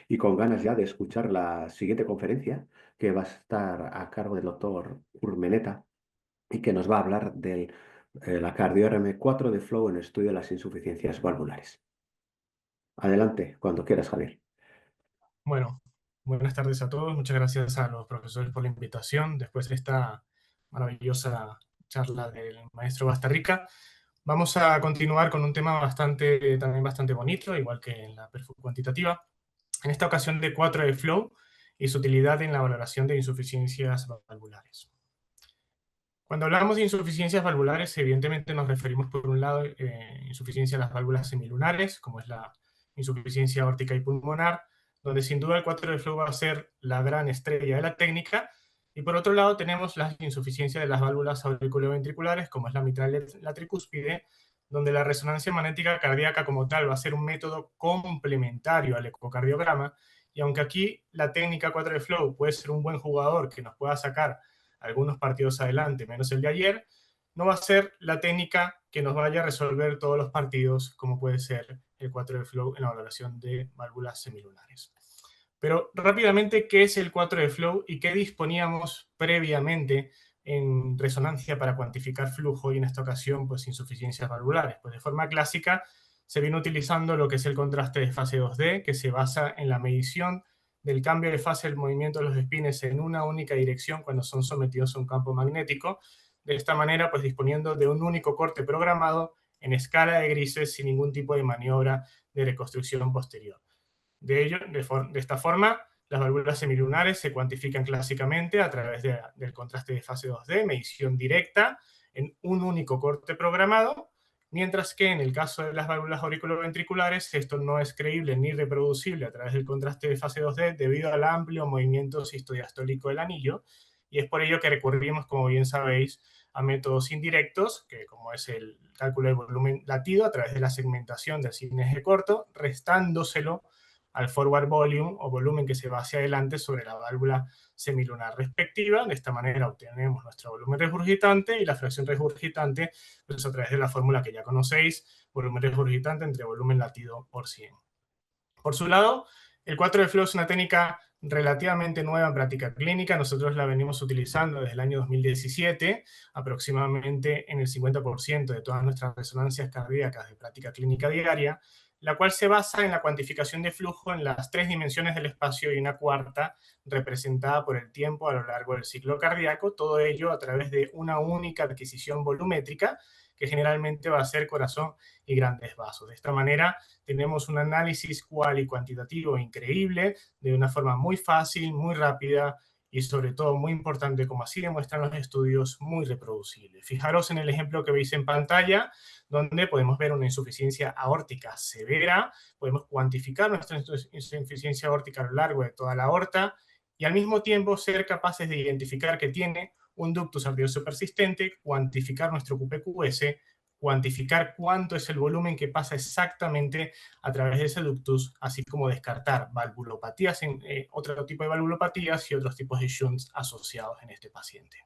Y con ganas ya de escuchar la siguiente conferencia, que va a estar a cargo del doctor Urmeneta y que nos va a hablar de la cardio-RM4 de Flow en estudio de las insuficiencias valvulares. Adelante, cuando quieras, Javier. Bueno, buenas tardes a todos. Muchas gracias a los profesores por la invitación. Después de esta maravillosa charla del maestro Bastarrica, vamos a continuar con un tema también bastante bonito, igual que en la perfu cuantitativa. En esta ocasión de 4 de Flow y su utilidad en la valoración de insuficiencias valvulares. Cuando hablamos de insuficiencias valvulares, evidentemente nos referimos por un lado insuficiencia de las válvulas semilunares, como es la insuficiencia aórtica y pulmonar, donde sin duda el 4 de flow va a ser la gran estrella de la técnica, y por otro lado tenemos la insuficiencia de las válvulas auriculoventriculares, como es la mitral y la tricúspide, donde la resonancia magnética cardíaca como tal va a ser un método complementario al ecocardiograma, y aunque aquí la técnica 4 de flow puede ser un buen jugador que nos pueda sacar algunos partidos adelante, menos el de ayer, no va a ser la técnica que nos vaya a resolver todos los partidos, como puede ser el 4 de flow en la valoración de válvulas semilunares. Pero rápidamente, ¿qué es el 4 de flow y qué disponíamos previamente en resonancia para cuantificar flujo y en esta ocasión pues insuficiencias valvulares? Pues de forma clásica se viene utilizando lo que es el contraste de fase 2D, que se basa en la medición del cambio de fase del movimiento de los espines en una única dirección cuando son sometidos a un campo magnético. De esta manera, pues disponiendo de un único corte programado en escala de grises sin ningún tipo de maniobra de reconstrucción posterior. De esta forma, las válvulas semilunares se cuantifican clásicamente a través del contraste de fase 2D, medición directa en un único corte programado, mientras que en el caso de las válvulas auriculoventriculares esto no es creíble ni reproducible a través del contraste de fase 2D debido al amplio movimiento sistodiastólico del anillo, y es por ello que recurrimos, como bien sabéis, a métodos indirectos, que como es el cálculo del volumen latido a través de la segmentación del sin eje corto, restándoselo al forward volume o volumen que se va hacia adelante sobre la válvula semilunar respectiva. De esta manera obtenemos nuestro volumen regurgitante y la fracción regurgitante pues a través de la fórmula que ya conocéis, volumen regurgitante entre volumen latido por 100. Por su lado, el 4 de flow es una técnica relativamente nueva en práctica clínica. Nosotros la venimos utilizando desde el año 2017, aproximadamente en el 50% de todas nuestras resonancias cardíacas de práctica clínica diaria, la cual se basa en la cuantificación de flujo en las 3 dimensiones del espacio y una cuarta representada por el tiempo a lo largo del ciclo cardíaco, todo ello a través de una única adquisición volumétrica, que generalmente va a ser corazón y grandes vasos. De esta manera tenemos un análisis cual y cuantitativo increíble, de una forma muy fácil, muy rápida y sobre todo muy importante, como así demuestran los estudios, muy reproducible. Fijaros en el ejemplo que veis en pantalla, donde podemos ver una insuficiencia aórtica severa, podemos cuantificar nuestra insuficiencia aórtica a lo largo de toda la aorta y al mismo tiempo ser capaces de identificar que tiene un ductus arterioso persistente, cuantificar nuestro QPQS, cuantificar cuánto es el volumen que pasa exactamente a través de ese ductus, así como descartar valvulopatías, otro tipo de valvulopatías y otros tipos de shunts asociados en este paciente.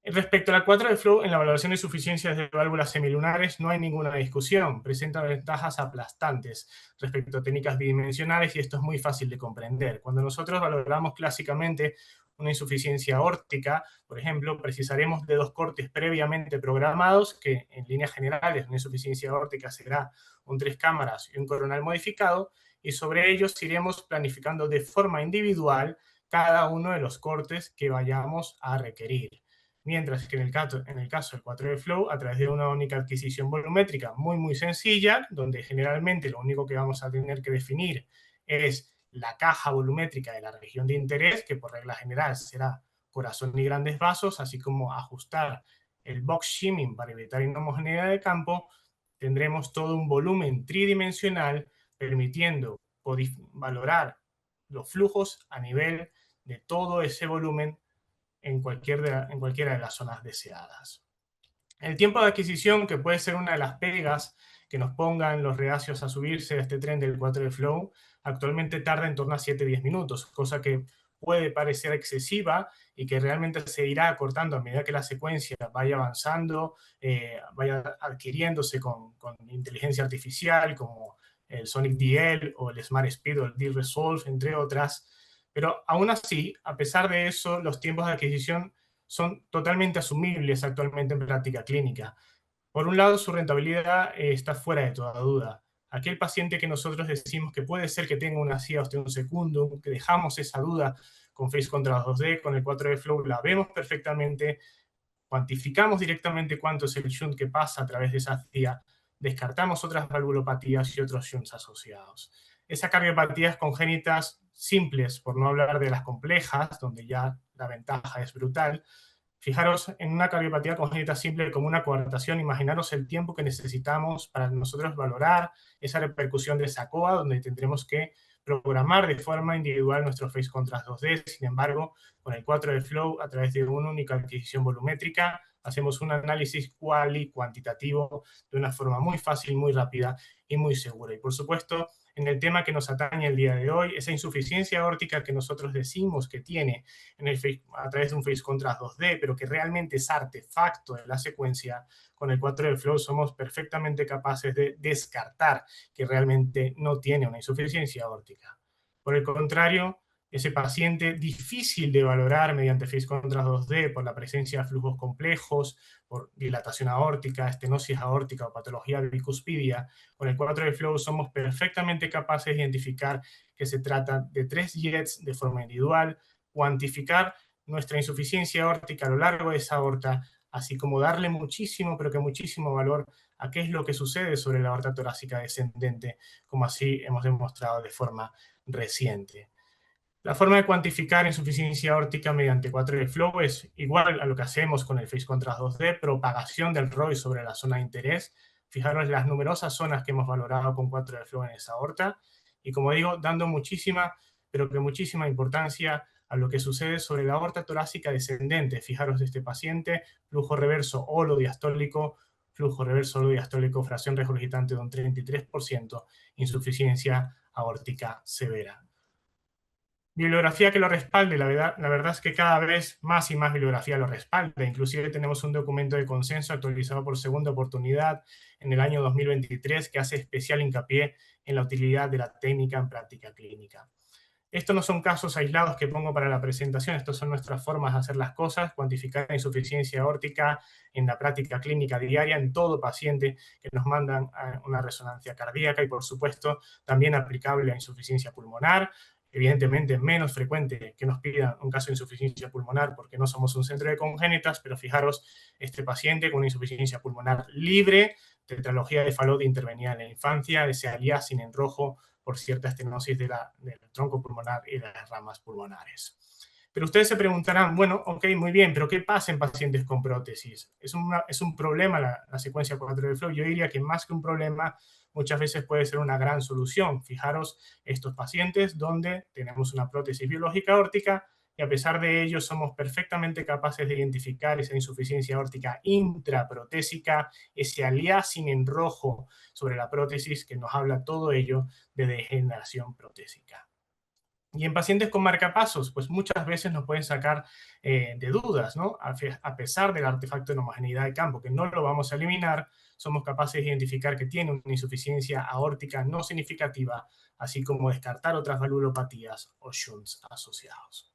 Respecto a la 4 de flow, en la valoración de insuficiencias de válvulas semilunares no hay ninguna discusión, presenta ventajas aplastantes respecto a técnicas bidimensionales y esto es muy fácil de comprender. Cuando nosotros valoramos clásicamente una insuficiencia aórtica, por ejemplo, precisaremos de 2 cortes previamente programados, que en líneas generales una insuficiencia aórtica será un 3 cámaras y un coronal modificado, y sobre ellos iremos planificando de forma individual cada uno de los cortes que vayamos a requerir. Mientras que en el caso del 4 de flow, a través de una única adquisición volumétrica muy sencilla, donde generalmente lo único que vamos a tener que definir es la caja volumétrica de la región de interés, que por regla general será corazón y grandes vasos, así como ajustar el box shimming para evitar inhomogeneidad de campo, tendremos todo un volumen tridimensional permitiendo valorar los flujos a nivel de todo ese volumen en cualquiera de las zonas deseadas. El tiempo de adquisición, que puede ser una de las pegas que nos pongan los reacios a subirse a este tren del 4 de flow, actualmente tarda en torno a 7-10 minutos, cosa que puede parecer excesiva y que realmente se irá acortando a medida que la secuencia vaya avanzando, vaya adquiriéndose con inteligencia artificial como el Sonic DL o el Smart Speed o el D-Resolve, entre otras. Pero aún así, a pesar de eso, los tiempos de adquisición son totalmente asumibles actualmente en práctica clínica. Por un lado, su rentabilidad está fuera de toda duda. Aquel paciente que nosotros decimos que puede ser que tenga una CIA osteum secundum, que dejamos esa duda con Face Contrast 2D, con el 4 de flow, la vemos perfectamente, cuantificamos directamente cuánto es el shunt que pasa a través de esa CIA, descartamos otras valvulopatías y otros shunts asociados. Esas cardiopatías congénitas simples, por no hablar de las complejas, donde ya la ventaja es brutal, Fijaros en una cardiopatía congénita simple como una coartación, imaginaros el tiempo que necesitamos para nosotros valorar esa repercusión de SACOA, donde tendremos que programar de forma individual nuestro Phase Contrast 2D. Sin embargo, con el 4D Flow, a través de una única adquisición volumétrica, hacemos un análisis cuantitativo de una forma muy fácil, muy rápida y muy segura. Y por supuesto, en el tema que nos atañe el día de hoy, esa insuficiencia aórtica que nosotros decimos que tiene a través de un Phase Contrast 2D, pero que realmente es artefacto de la secuencia, con el 4D Flow somos perfectamente capaces de descartar que realmente no tiene una insuficiencia aórtica. Por el contrario, ese paciente difícil de valorar mediante Phase Contrast 2D por la presencia de flujos complejos, por dilatación aórtica, estenosis aórtica o patología bicuspidia, con el 4D Flow somos perfectamente capaces de identificar que se trata de 3 jets de forma individual, cuantificar nuestra insuficiencia aórtica a lo largo de esa aorta, así como darle muchísimo, pero que muchísimo valor a qué es lo que sucede sobre la aorta torácica descendente, como así hemos demostrado de forma reciente. La forma de cuantificar insuficiencia aórtica mediante 4D Flow es igual a lo que hacemos con el Phase Contrast 2D, propagación del ROI sobre la zona de interés. Fijaros las numerosas zonas que hemos valorado con 4D Flow en esa aorta. Y como digo, dando muchísima, pero que muchísima importancia a lo que sucede sobre la aorta torácica descendente. Fijaros de este paciente, flujo reverso holodiastólico, fracción regurgitante de un 33%, insuficiencia aórtica severa. Bibliografía que lo respalde, la verdad es que cada vez más y más bibliografía lo respalda. Inclusive tenemos un documento de consenso actualizado por segunda oportunidad en el año 2023 que hace especial hincapié en la utilidad de la técnica en práctica clínica. Estos no son casos aislados que pongo para la presentación, estos son nuestras formas de hacer las cosas, cuantificar la insuficiencia aórtica en la práctica clínica diaria en todo paciente que nos mandan una resonancia cardíaca y por supuesto también aplicable a insuficiencia pulmonar. Evidentemente menos frecuente que nos pidan un caso de insuficiencia pulmonar porque no somos un centro de congénitas, pero fijaros, este paciente con una insuficiencia pulmonar libre, tetralogía de Fallot intervenida en la infancia, ese aliasing en rojo por cierta estenosis del tronco pulmonar y de las ramas pulmonares. Pero ustedes se preguntarán, bueno, ok, muy bien, pero ¿qué pasa en pacientes con prótesis? ¿Es un problema la secuencia 4D Flow? Yo diría que más que un problema, muchas veces puede ser una gran solución. Fijaros estos pacientes donde tenemos una prótesis biológica aórtica y a pesar de ello somos perfectamente capaces de identificar esa insuficiencia aórtica intraprotésica, ese aliasing en rojo sobre la prótesis que nos habla todo ello de degeneración protésica. Y en pacientes con marcapasos, pues muchas veces nos pueden sacar de dudas, ¿no? A pesar del artefacto de homogeneidad de campo, que no lo vamos a eliminar, somos capaces de identificar que tiene una insuficiencia aórtica no significativa, así como descartar otras valvulopatías o shunts asociados.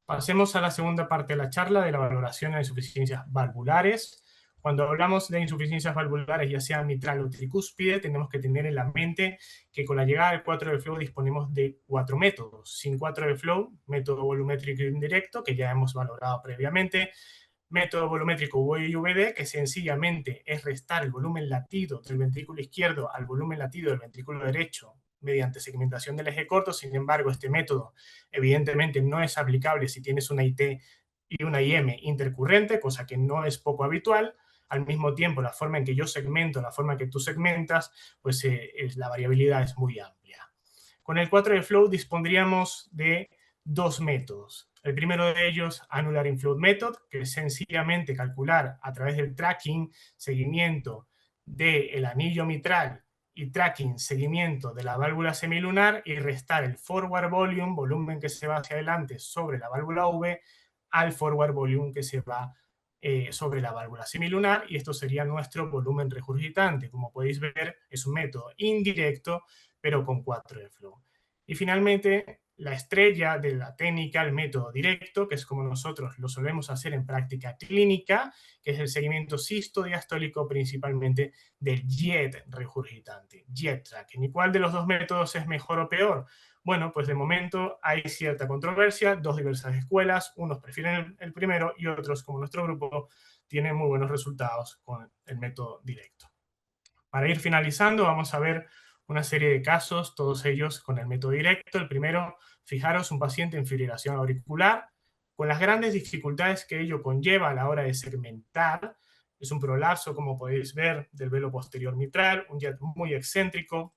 Pasemos a la segunda parte de la charla de la valoración de insuficiencias valvulares. Cuando hablamos de insuficiencias valvulares, ya sea mitral o tricúspide, tenemos que tener en la mente que con la llegada del 4D Flow disponemos de 4 métodos. Sin 4D Flow, método volumétrico indirecto, que ya hemos valorado previamente, método volumétrico VIVD, que sencillamente es restar el volumen latido del ventrículo izquierdo al volumen latido del ventrículo derecho mediante segmentación del eje corto. Sin embargo, este método evidentemente no es aplicable si tienes una IT y una IM intercurrente, cosa que no es poco habitual. Al mismo tiempo, la forma en que yo segmento, la forma en que tú segmentas, pues la variabilidad es muy amplia. Con el 4D Flow dispondríamos de 2 métodos. El primero de ellos, Annular Inflow Method, que es sencillamente calcular a través del tracking, seguimiento del anillo mitral y tracking, seguimiento de la válvula semilunar y restar el forward volume, volumen que se va hacia adelante sobre la válvula V, al forward volume que se va sobre la válvula semilunar, y esto sería nuestro volumen regurgitante. Como podéis ver, es un método indirecto, pero con 4D Flow. Y finalmente, la estrella de la técnica, el método directo, que es como nosotros lo solemos hacer en práctica clínica, que es el seguimiento sistodiastólico principalmente del jet regurgitante, jet tracking. ¿Y cuál de los dos métodos es mejor o peor? Bueno, pues de momento hay cierta controversia, 2 diversas escuelas, unos prefieren el primero y otros, como nuestro grupo, tienen muy buenos resultados con el método directo. Para ir finalizando, vamos a ver una serie de casos, todos ellos con el método directo. El primero, fijaros, un paciente en fibrilación auricular con las grandes dificultades que ello conlleva a la hora de segmentar. Es un prolapso, como podéis ver, del velo posterior mitral, un jet muy excéntrico,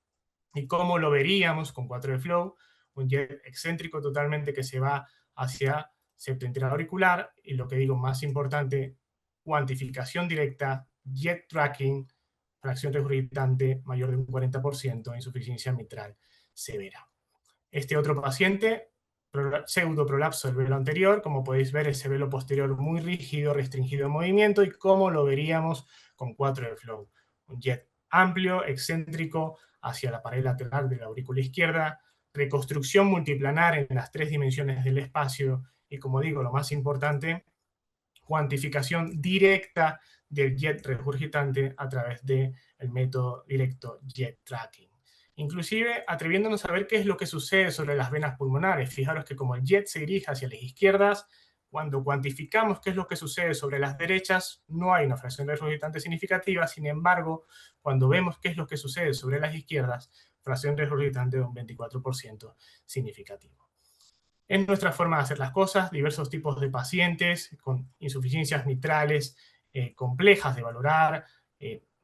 y cómo lo veríamos con 4 de flow, un jet excéntrico totalmente que se va hacia septo auricular, y lo que digo más importante, cuantificación directa, jet tracking, fracción regurgitante mayor de un 40%, insuficiencia mitral severa. Este otro paciente, pseudo prolapso del velo anterior, como podéis ver, ese velo posterior muy rígido, restringido en movimiento, y cómo lo veríamos con 4 de flow. Un jet amplio, excéntrico, hacia la pared lateral de la aurícula izquierda, reconstrucción multiplanar en las 3 dimensiones del espacio, y como digo, lo más importante, cuantificación directa del jet regurgitante a través del método directo jet tracking. Inclusive atreviéndonos a ver qué es lo que sucede sobre las venas pulmonares. Fijaros que como el jet se dirige hacia las izquierdas, cuando cuantificamos qué es lo que sucede sobre las derechas, no hay una fracción regurgitante significativa. Sin embargo, cuando vemos qué es lo que sucede sobre las izquierdas, fracción regurgitante de un 24% significativo. Es nuestra forma de hacer las cosas, diversos tipos de pacientes con insuficiencias mitrales complejas de valorar,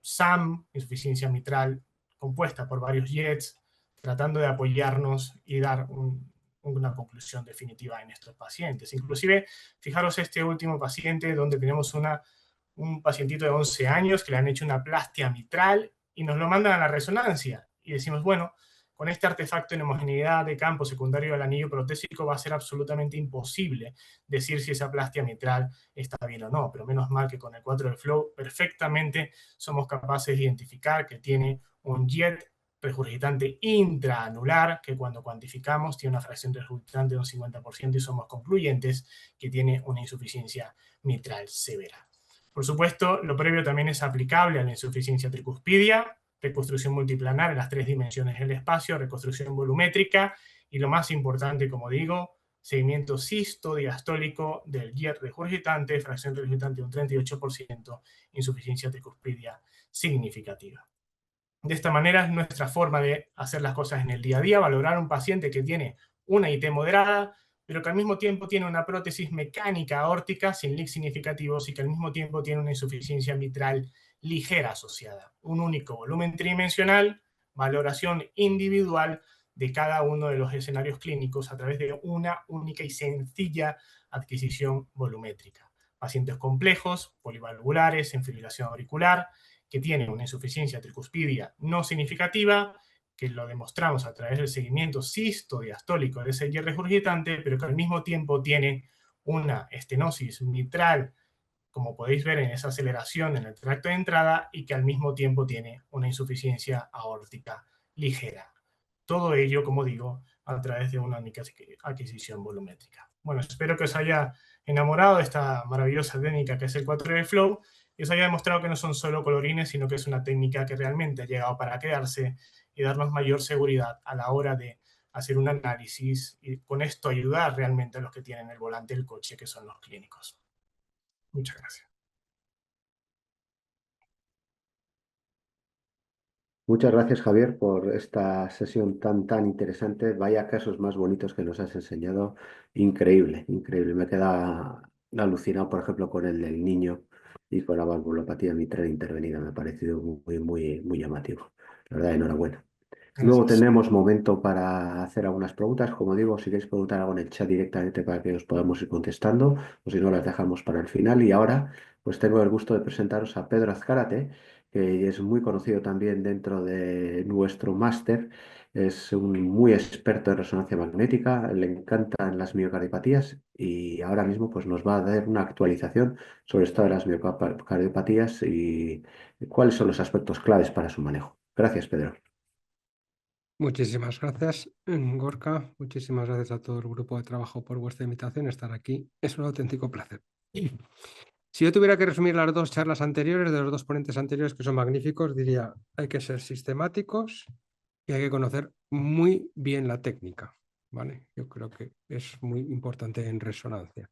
SAM, insuficiencia mitral compuesta por varios jets, tratando de apoyarnos y dar una conclusión definitiva en estos pacientes. Inclusive, fijaros este último paciente donde tenemos un pacientito de 11 años que le han hecho una plastia mitral y nos lo mandan a la resonancia. Y decimos, bueno, con este artefacto en homogeneidad de campo secundario del anillo protésico va a ser absolutamente imposible decir si esa plastia mitral está bien o no, pero menos mal que con el 4 de flow perfectamente somos capaces de identificar que tiene un jet regurgitante intraanular, que cuando cuantificamos tiene una fracción regurgitante de un 50% y somos concluyentes que tiene una insuficiencia mitral severa. Por supuesto, lo previo también es aplicable a la insuficiencia tricuspidia, reconstrucción multiplanar en las 3 dimensiones del espacio, reconstrucción volumétrica y lo más importante, como digo, seguimiento cisto-diastólico del jet regurgitante, fracción regurgitante de un 38%, insuficiencia tricuspidia significativa. De esta manera es nuestra forma de hacer las cosas en el día a día, valorar a un paciente que tiene una IT moderada, pero que al mismo tiempo tiene una prótesis mecánica aórtica sin leaks significativos y que al mismo tiempo tiene una insuficiencia mitral ligera asociada. Un único volumen tridimensional, valoración individual de cada uno de los escenarios clínicos a través de una única y sencilla adquisición volumétrica. Pacientes complejos, polivalvulares, en fibrilación auricular, que tienen una insuficiencia tricuspidia no significativa, que lo demostramos a través del seguimiento cisto-diastólico de ese jet regurgitante, pero que al mismo tiempo tiene una estenosis mitral, como podéis ver en esa aceleración en el tracto de entrada, y que al mismo tiempo tiene una insuficiencia aórtica ligera. Todo ello, como digo, a través de una única adquisición volumétrica. Bueno, espero que os haya enamorado de esta maravillosa técnica que es el 4D Flow, y os haya demostrado que no son solo colorines, sino que es una técnica que realmente ha llegado para quedarse y darnos mayor seguridad a la hora de hacer un análisis y con esto ayudar realmente a los que tienen el volante del coche, que son los clínicos. Muchas gracias. Muchas gracias, Javier, por esta sesión tan interesante. Vaya casos más bonitos que nos has enseñado. Increíble, increíble. Me he quedado alucinado, por ejemplo, con el del niño y con la valvulopatía mitral intervenida. Me ha parecido muy llamativo. La verdad, enhorabuena. Luego Gracias. tendremos momento para hacer algunas preguntas. Como digo, si queréis preguntar algo en el chat directamente para que os podamos ir contestando, o si no, las dejamos para el final. Y ahora, pues tengo el gusto de presentaros a Pedro Azcárate, que es muy conocido también dentro de nuestro máster. Es un muy experto en resonancia magnética, le encantan las miocardiopatías y ahora mismo pues, nos va a dar una actualización sobre esto de las miocardiopatías y cuáles son los aspectos claves para su manejo. Gracias, Pedro. Muchísimas gracias, Gorka. Muchísimas gracias a todo el grupo de trabajo por vuestra invitación. Estar aquí es un auténtico placer. Si yo tuviera que resumir las 2 charlas anteriores de los 2 ponentes anteriores, que son magníficos, diría, hay que ser sistemáticos y hay que conocer muy bien la técnica, ¿vale? Yo creo que es muy importante en resonancia.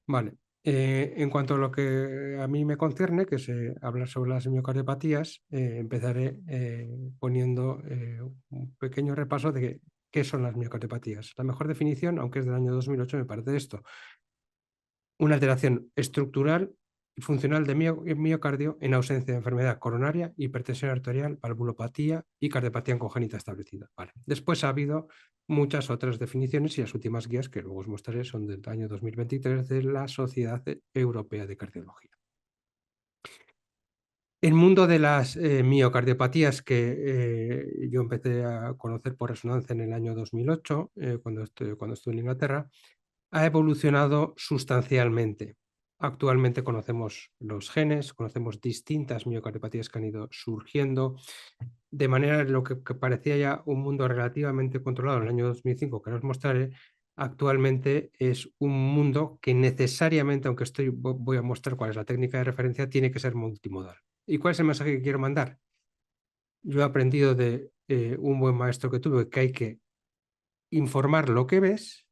Vale. En cuanto a lo que a mí me concierne, que es hablar sobre las miocardiopatías, empezaré poniendo un pequeño repaso de qué son las miocardiopatías. La mejor definición, aunque es del año 2008, me parece esto. una alteración estructural y funcional de miocardio en ausencia de enfermedad coronaria, hipertensión arterial, valvulopatía y cardiopatía congénita establecida. Vale. Después ha habido muchas otras definiciones y las últimas guías que luego os mostraré son del año 2023 de la Sociedad Europea de Cardiología. El mundo de las miocardiopatías que yo empecé a conocer por resonancia en el año 2008, cuando estuve en Inglaterra, ha evolucionado sustancialmente. Actualmente conocemos los genes, conocemos distintas miocardiopatías que han ido surgiendo, de manera lo que parecía ya un mundo relativamente controlado en el año 2005, que os mostraré, actualmente es un mundo que necesariamente, aunque voy a mostrar cuál es la técnica de referencia, tiene que ser multimodal. ¿Y cuál es el mensaje que quiero mandar? Yo he aprendido de un buen maestro que tuve que hay que informar lo que ves,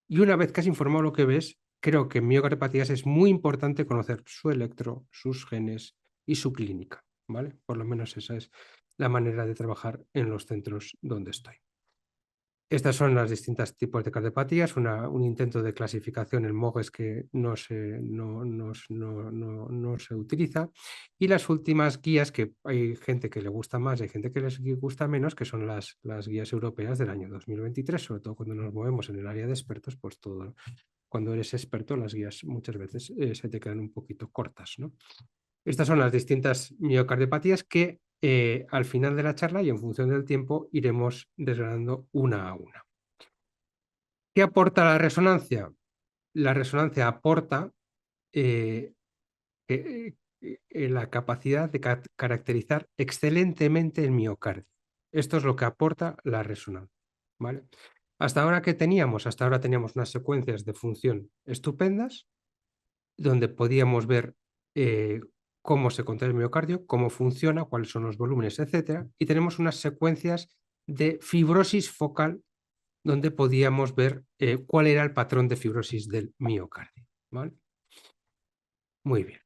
y una vez que has informado lo que ves, creo que en miocardiopatías es muy importante conocer su electro, sus genes y su clínica, ¿vale? Por lo menos esa es la manera de trabajar en los centros donde estoy. Estas son las distintas tipos de cardiopatías, un intento de clasificación en MOGES que no se utiliza, y las últimas guías que hay gente que le gusta más y hay gente que les gusta menos, que son las guías europeas del año 2023, sobre todo cuando nos movemos en el área de expertos, pues todo, cuando eres experto las guías muchas veces se te quedan un poquito cortas, ¿no? Estas son las distintas miocardiopatías que al final de la charla y en función del tiempo iremos desgranando una a una. ¿Qué aporta la resonancia? La resonancia aporta la capacidad de caracterizar excelentemente el miocardio. Esto es lo que aporta la resonancia, ¿vale? Hasta ahora, ¿qué teníamos? Hasta ahora teníamos unas secuencias de función estupendas, donde podíamos ver cómo se contrae el miocardio, cómo funciona, cuáles son los volúmenes, etcétera. Y tenemos unas secuencias de fibrosis focal donde podíamos ver cuál era el patrón de fibrosis del miocardio, ¿vale? Muy bien.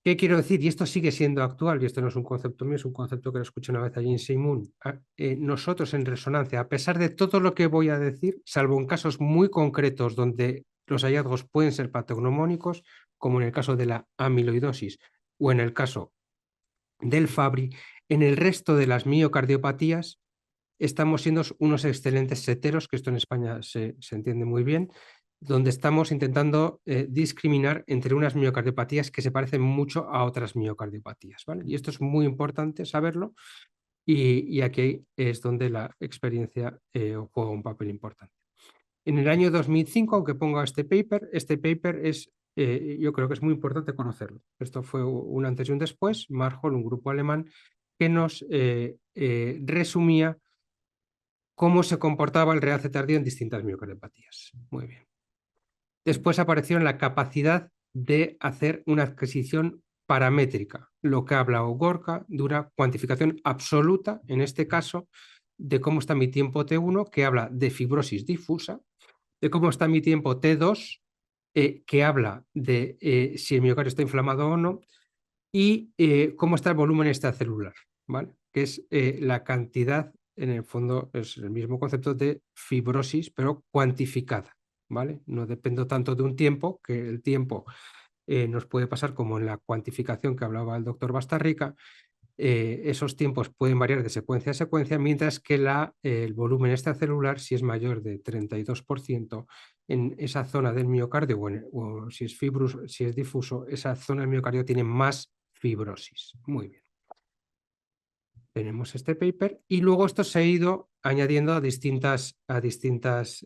¿Qué quiero decir? Y esto sigue siendo actual, y esto no es un concepto mío, es un concepto que lo escuché una vez allí en Seymour. Nosotros en resonancia, a pesar de todo lo que voy a decir, salvo en casos muy concretos donde los hallazgos pueden ser patognomónicos, como en el caso de la amiloidosis o en el caso del Fabry, en el resto de las miocardiopatías estamos siendo unos excelentes seteros, que esto en España se entiende muy bien, donde estamos intentando discriminar entre unas miocardiopatías que se parecen mucho a otras miocardiopatías, ¿vale? Y esto es muy importante saberlo, y aquí es donde la experiencia juega un papel importante. En el año 2005, aunque ponga este paper es, yo creo que es muy importante conocerlo. Esto fue un antes y un después, Marhol, un grupo alemán, que nos resumía cómo se comportaba el realce tardío en distintas miocardiopatías. Muy bien. Después apareció la capacidad de hacer una adquisición paramétrica, lo que habla Gorka de una cuantificación absoluta, en este caso, de cómo está mi tiempo T1, que habla de fibrosis difusa, de cómo está mi tiempo T2, que habla de si el miocardio está inflamado o no, y cómo está el volumen extracelular, ¿vale? Que es la cantidad, en el fondo es el mismo concepto de fibrosis, pero cuantificada, ¿vale? No dependo tanto de un tiempo, que el tiempo nos puede pasar como en la cuantificación que hablaba el doctor Bastarrica. Esos tiempos pueden variar de secuencia a secuencia, mientras que el volumen extracelular, si es mayor de 32% en esa zona del miocardio, o si es difuso, esa zona del miocardio tiene más fibrosis. Muy bien. Tenemos este paper y luego esto se ha ido añadiendo a distintas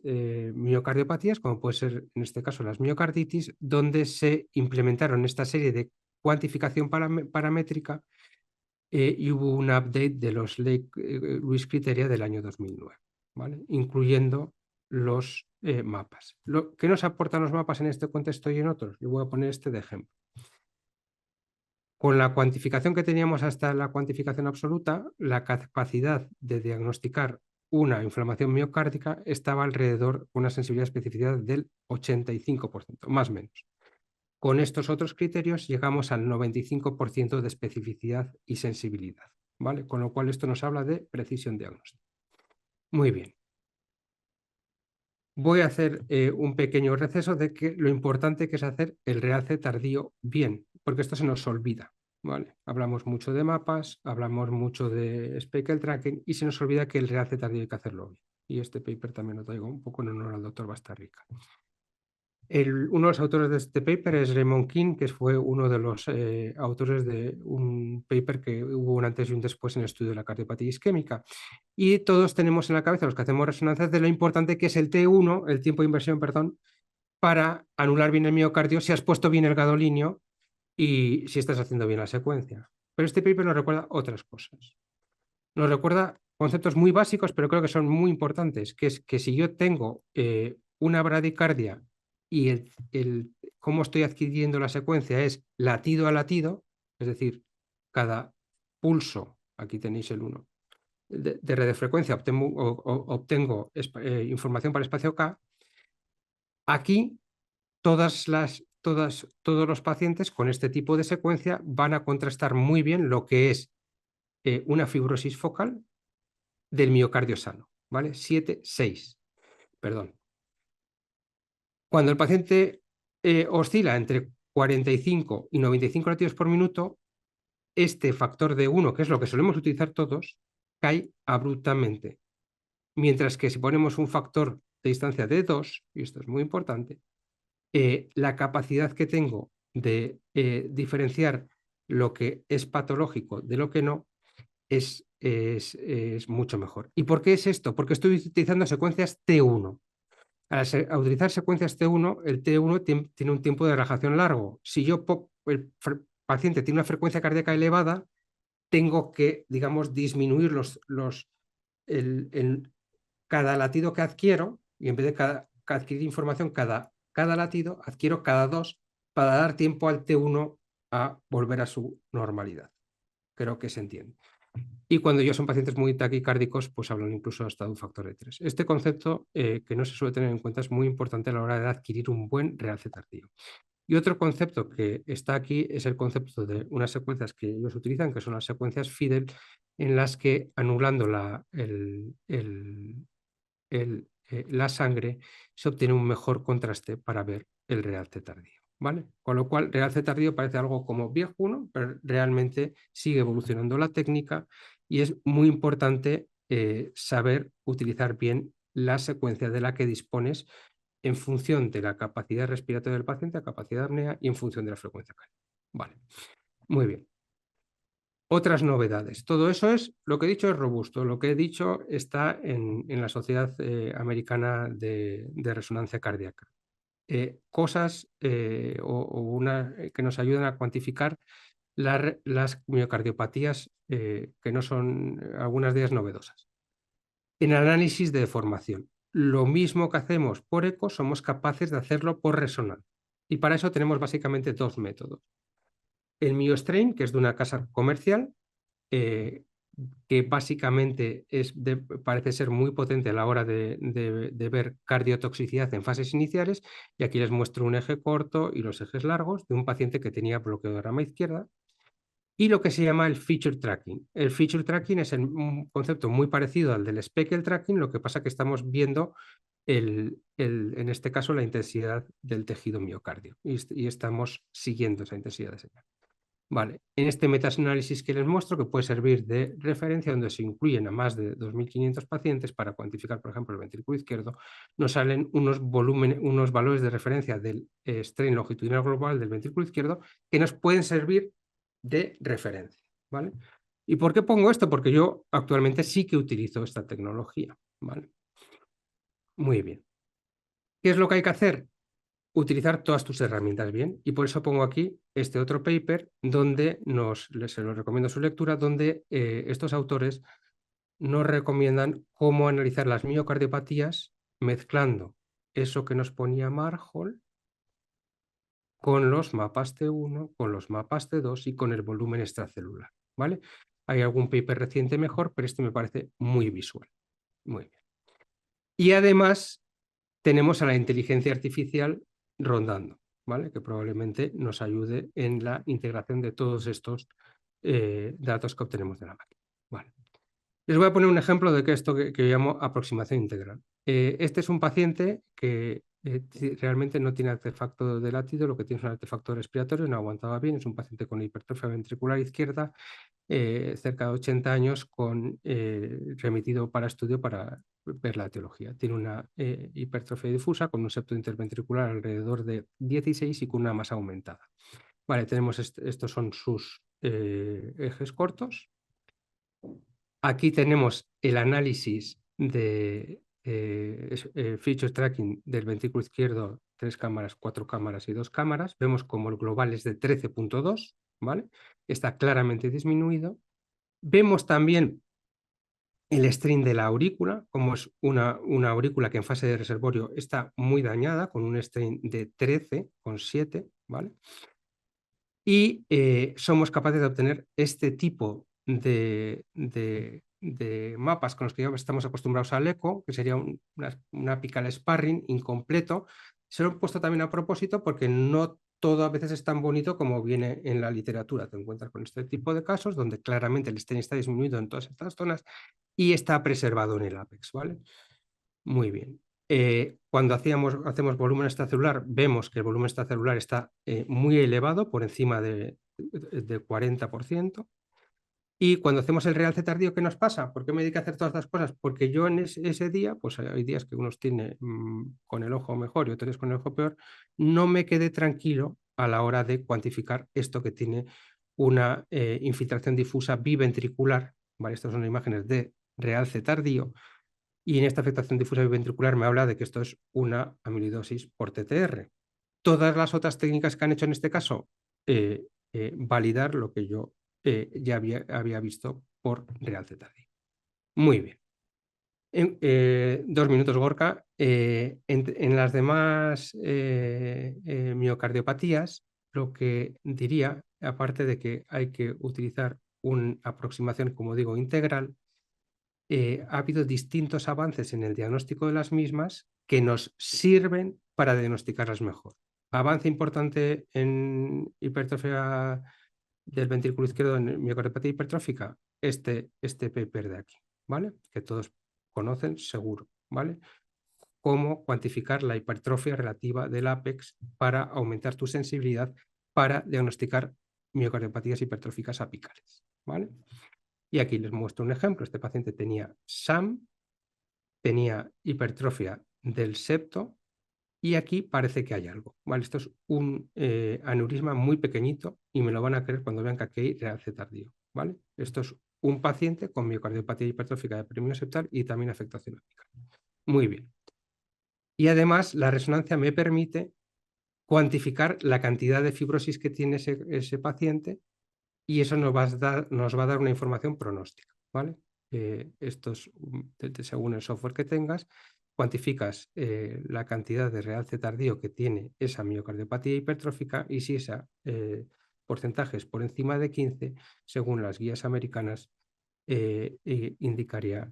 miocardiopatías, como puede ser en este caso las miocarditis, donde se implementaron esta serie de cuantificación paramétrica y hubo un update de los Lewis Criteria del año 2009, ¿vale? Incluyendo los mapas. ¿Qué nos aportan los mapas en este contexto y en otros? Yo voy a poner este de ejemplo. Con la cuantificación que teníamos hasta la cuantificación absoluta, la capacidad de diagnosticar una inflamación miocárdica estaba alrededor de una sensibilidad y especificidad del 85%, más o menos. Con estos otros criterios llegamos al 95% de especificidad y sensibilidad, ¿vale? Con lo cual esto nos habla de precisión diagnóstica. Muy bien. voy a hacer un pequeño receso de que lo importante que es hacer el realce tardío bien, porque esto se nos olvida, ¿vale? Hablamos mucho de mapas, hablamos mucho de speckle tracking y se nos olvida que el realce tardío hay que hacerlo bien. Y este paper también lo traigo un poco en honor al doctor Bastarrica. Uno de los autores de este paper es Raymond King, que fue uno de los autores de un paper que hubo un antes y un después en el estudio de la cardiopatía isquémica. Y todos tenemos en la cabeza, los que hacemos resonancias, de lo importante que es el T1, el tiempo de inversión, perdón, para anular bien el miocardio, si has puesto bien el gadolinio y si estás haciendo bien la secuencia. Pero este paper nos recuerda otras cosas. Nos recuerda conceptos muy básicos, pero creo que son muy importantes, que es que si yo tengo una bradicardia y cómo estoy adquiriendo la secuencia es latido a latido, es decir, cada pulso, aquí tenéis el 1, de radiofrecuencia obtengo información para el espacio K. Aquí todos los pacientes con este tipo de secuencia van a contrastar muy bien lo que es una fibrosis focal del miocardio sano, ¿vale? 7-6, perdón. Cuando el paciente oscila entre 45 y 95 latidos por minuto, este factor de 1, que es lo que solemos utilizar todos, cae abruptamente. Mientras que si ponemos un factor de distancia de 2, y esto es muy importante, la capacidad que tengo de diferenciar lo que es patológico de lo que no es mucho mejor. ¿Y por qué es esto? Porque estoy utilizando secuencias T1. Al utilizar secuencias T1, el T1 tiene un tiempo de relajación largo. Si el paciente tiene una frecuencia cardíaca elevada, tengo que, digamos, disminuir cada latido que adquiero, y en vez de adquirir información cada latido, adquiero cada 2 para dar tiempo al T1 a volver a su normalidad. Creo que se entiende. Y cuando ya son pacientes muy taquicárdicos, pues hablan incluso hasta de un factor de 3. Este concepto, que no se suele tener en cuenta, es muy importante a la hora de adquirir un buen realce tardío. Y otro concepto que está aquí es el concepto de unas secuencias que ellos utilizan, que son las secuencias FIDEL, en las que anulando la sangre se obtiene un mejor contraste para ver el realce tardío. ¿Vale? Con lo cual, realce tardío parece algo como viejuno, pero realmente sigue evolucionando la técnica y es muy importante saber utilizar bien la secuencia de la que dispones en función de la capacidad respiratoria del paciente, la capacidad de apnea y en función de la frecuencia cardíaca. Vale, muy bien. Otras novedades. Todo eso es, lo que he dicho es robusto. Lo que he dicho está en la Sociedad Americana de Resonancia Cardíaca. Cosas que nos ayudan a cuantificar las miocardiopatías que no son algunas de ellas novedosas. En análisis de deformación. Lo mismo que hacemos por eco, somos capaces de hacerlo por resonancia. Y para eso tenemos básicamente dos métodos. El MioStrain, que es de una casa comercial, que básicamente parece ser muy potente a la hora de ver cardiotoxicidad en fases iniciales, y aquí les muestro un eje corto y los ejes largos de un paciente que tenía bloqueo de rama izquierda, y lo que se llama el feature tracking. El feature tracking es un concepto muy parecido al del speckle tracking, lo que pasa que estamos viendo en este caso la intensidad del tejido miocardio y estamos siguiendo esa intensidad de señal. Vale, en este metaanálisis que les muestro, que puede servir de referencia, donde se incluyen a más de 2.500 pacientes para cuantificar, por ejemplo, el ventrículo izquierdo, nos salen unos valores de referencia del strain longitudinal global del ventrículo izquierdo que nos pueden servir de referencia. ¿Vale? ¿Y por qué pongo esto? Porque yo actualmente sí que utilizo esta tecnología. ¿Vale? Muy bien. ¿Qué es lo que hay que hacer? Utilizar todas tus herramientas bien, y por eso pongo aquí este otro paper donde se lo recomiendo su lectura, donde estos autores nos recomiendan cómo analizar las miocardiopatías mezclando eso que nos ponía Marhol con los mapas T1, con los mapas T2 y con el volumen extracelular, ¿vale? Hay algún paper reciente mejor, pero este me parece muy visual. Muy bien. Y además tenemos a la inteligencia artificial rondando, ¿vale? Que probablemente nos ayude en la integración de todos estos datos que obtenemos de la máquina. Vale. Les voy a poner un ejemplo de esto que llamo aproximación integral. Este es un paciente que realmente no tiene artefacto de latido, lo que tiene es un artefacto respiratorio, no aguantaba bien, es un paciente con hipertrofia ventricular izquierda, cerca de 80 años, remitido para estudio para ver la etiología. Tiene una hipertrofia difusa con un septo interventricular alrededor de 16 y con una masa aumentada. Vale, tenemos estos son sus ejes cortos. Aquí tenemos el análisis de feature tracking del ventrículo izquierdo, 3 cámaras, 4 cámaras y 2 cámaras. Vemos como el global es de 13.2, ¿vale? Está claramente disminuido. Vemos también el string de la aurícula, como es una aurícula que en fase de reservorio está muy dañada, con un string de 13,7, ¿vale? Y somos capaces de obtener este tipo de mapas con los que ya estamos acostumbrados al eco, que sería una apical sparring incompleto. Se lo he puesto también a propósito porque no todo a veces es tan bonito como viene en la literatura. Te encuentras con este tipo de casos donde claramente el string está disminuido en todas estas zonas y está preservado en el ápex, ¿vale? Muy bien. Cuando hacemos volumen extracelular, vemos que el volumen extracelular está muy elevado, por encima de 40%. Y cuando hacemos el realce tardío, ¿qué nos pasa? ¿Por qué me dedico a hacer todas estas cosas? Porque yo en ese día, pues hay días que unos tienen con el ojo mejor y otros con el ojo peor, no me quedé tranquilo a la hora de cuantificar esto que tiene una infiltración difusa biventricular. ¿Vale? Estas son imágenes de realce tardío. Y en esta afectación difusa biventricular me habla de que esto es una amiloidosis por TTR. Todas las otras técnicas que han hecho en este caso, validar lo que yo ya había visto por realce tardío. Muy bien. 2 minutos, Gorka. En las demás miocardiopatías, lo que diría, aparte de que hay que utilizar una aproximación, como digo, integral, ha habido distintos avances en el diagnóstico de las mismas que nos sirven para diagnosticarlas mejor. Avance importante en hipertrofia del ventrículo izquierdo en miocardiopatía hipertrófica, este paper de aquí, ¿vale? Que todos conocen seguro, ¿vale? Cómo cuantificar la hipertrofia relativa del ápex para aumentar tu sensibilidad para diagnosticar miocardiopatías hipertróficas apicales, ¿vale? Y aquí les muestro un ejemplo. Este paciente tenía SAM, tenía hipertrofia del septo y aquí parece que hay algo. ¿Vale? Esto es un aneurisma muy pequeñito y me lo van a creer cuando vean que aquí hay realce tardío. ¿Vale? Esto es un paciente con miocardiopatía hipertrófica de premio septal y también afectación apical. Muy bien. Y además la resonancia me permite cuantificar la cantidad de fibrosis que tiene ese paciente y eso nos va a dar una información pronóstica, ¿vale? Esto es, según el software que tengas, cuantificas la cantidad de realce tardío que tiene esa miocardiopatía hipertrófica y si ese porcentaje es por encima de 15, según las guías americanas, indicaría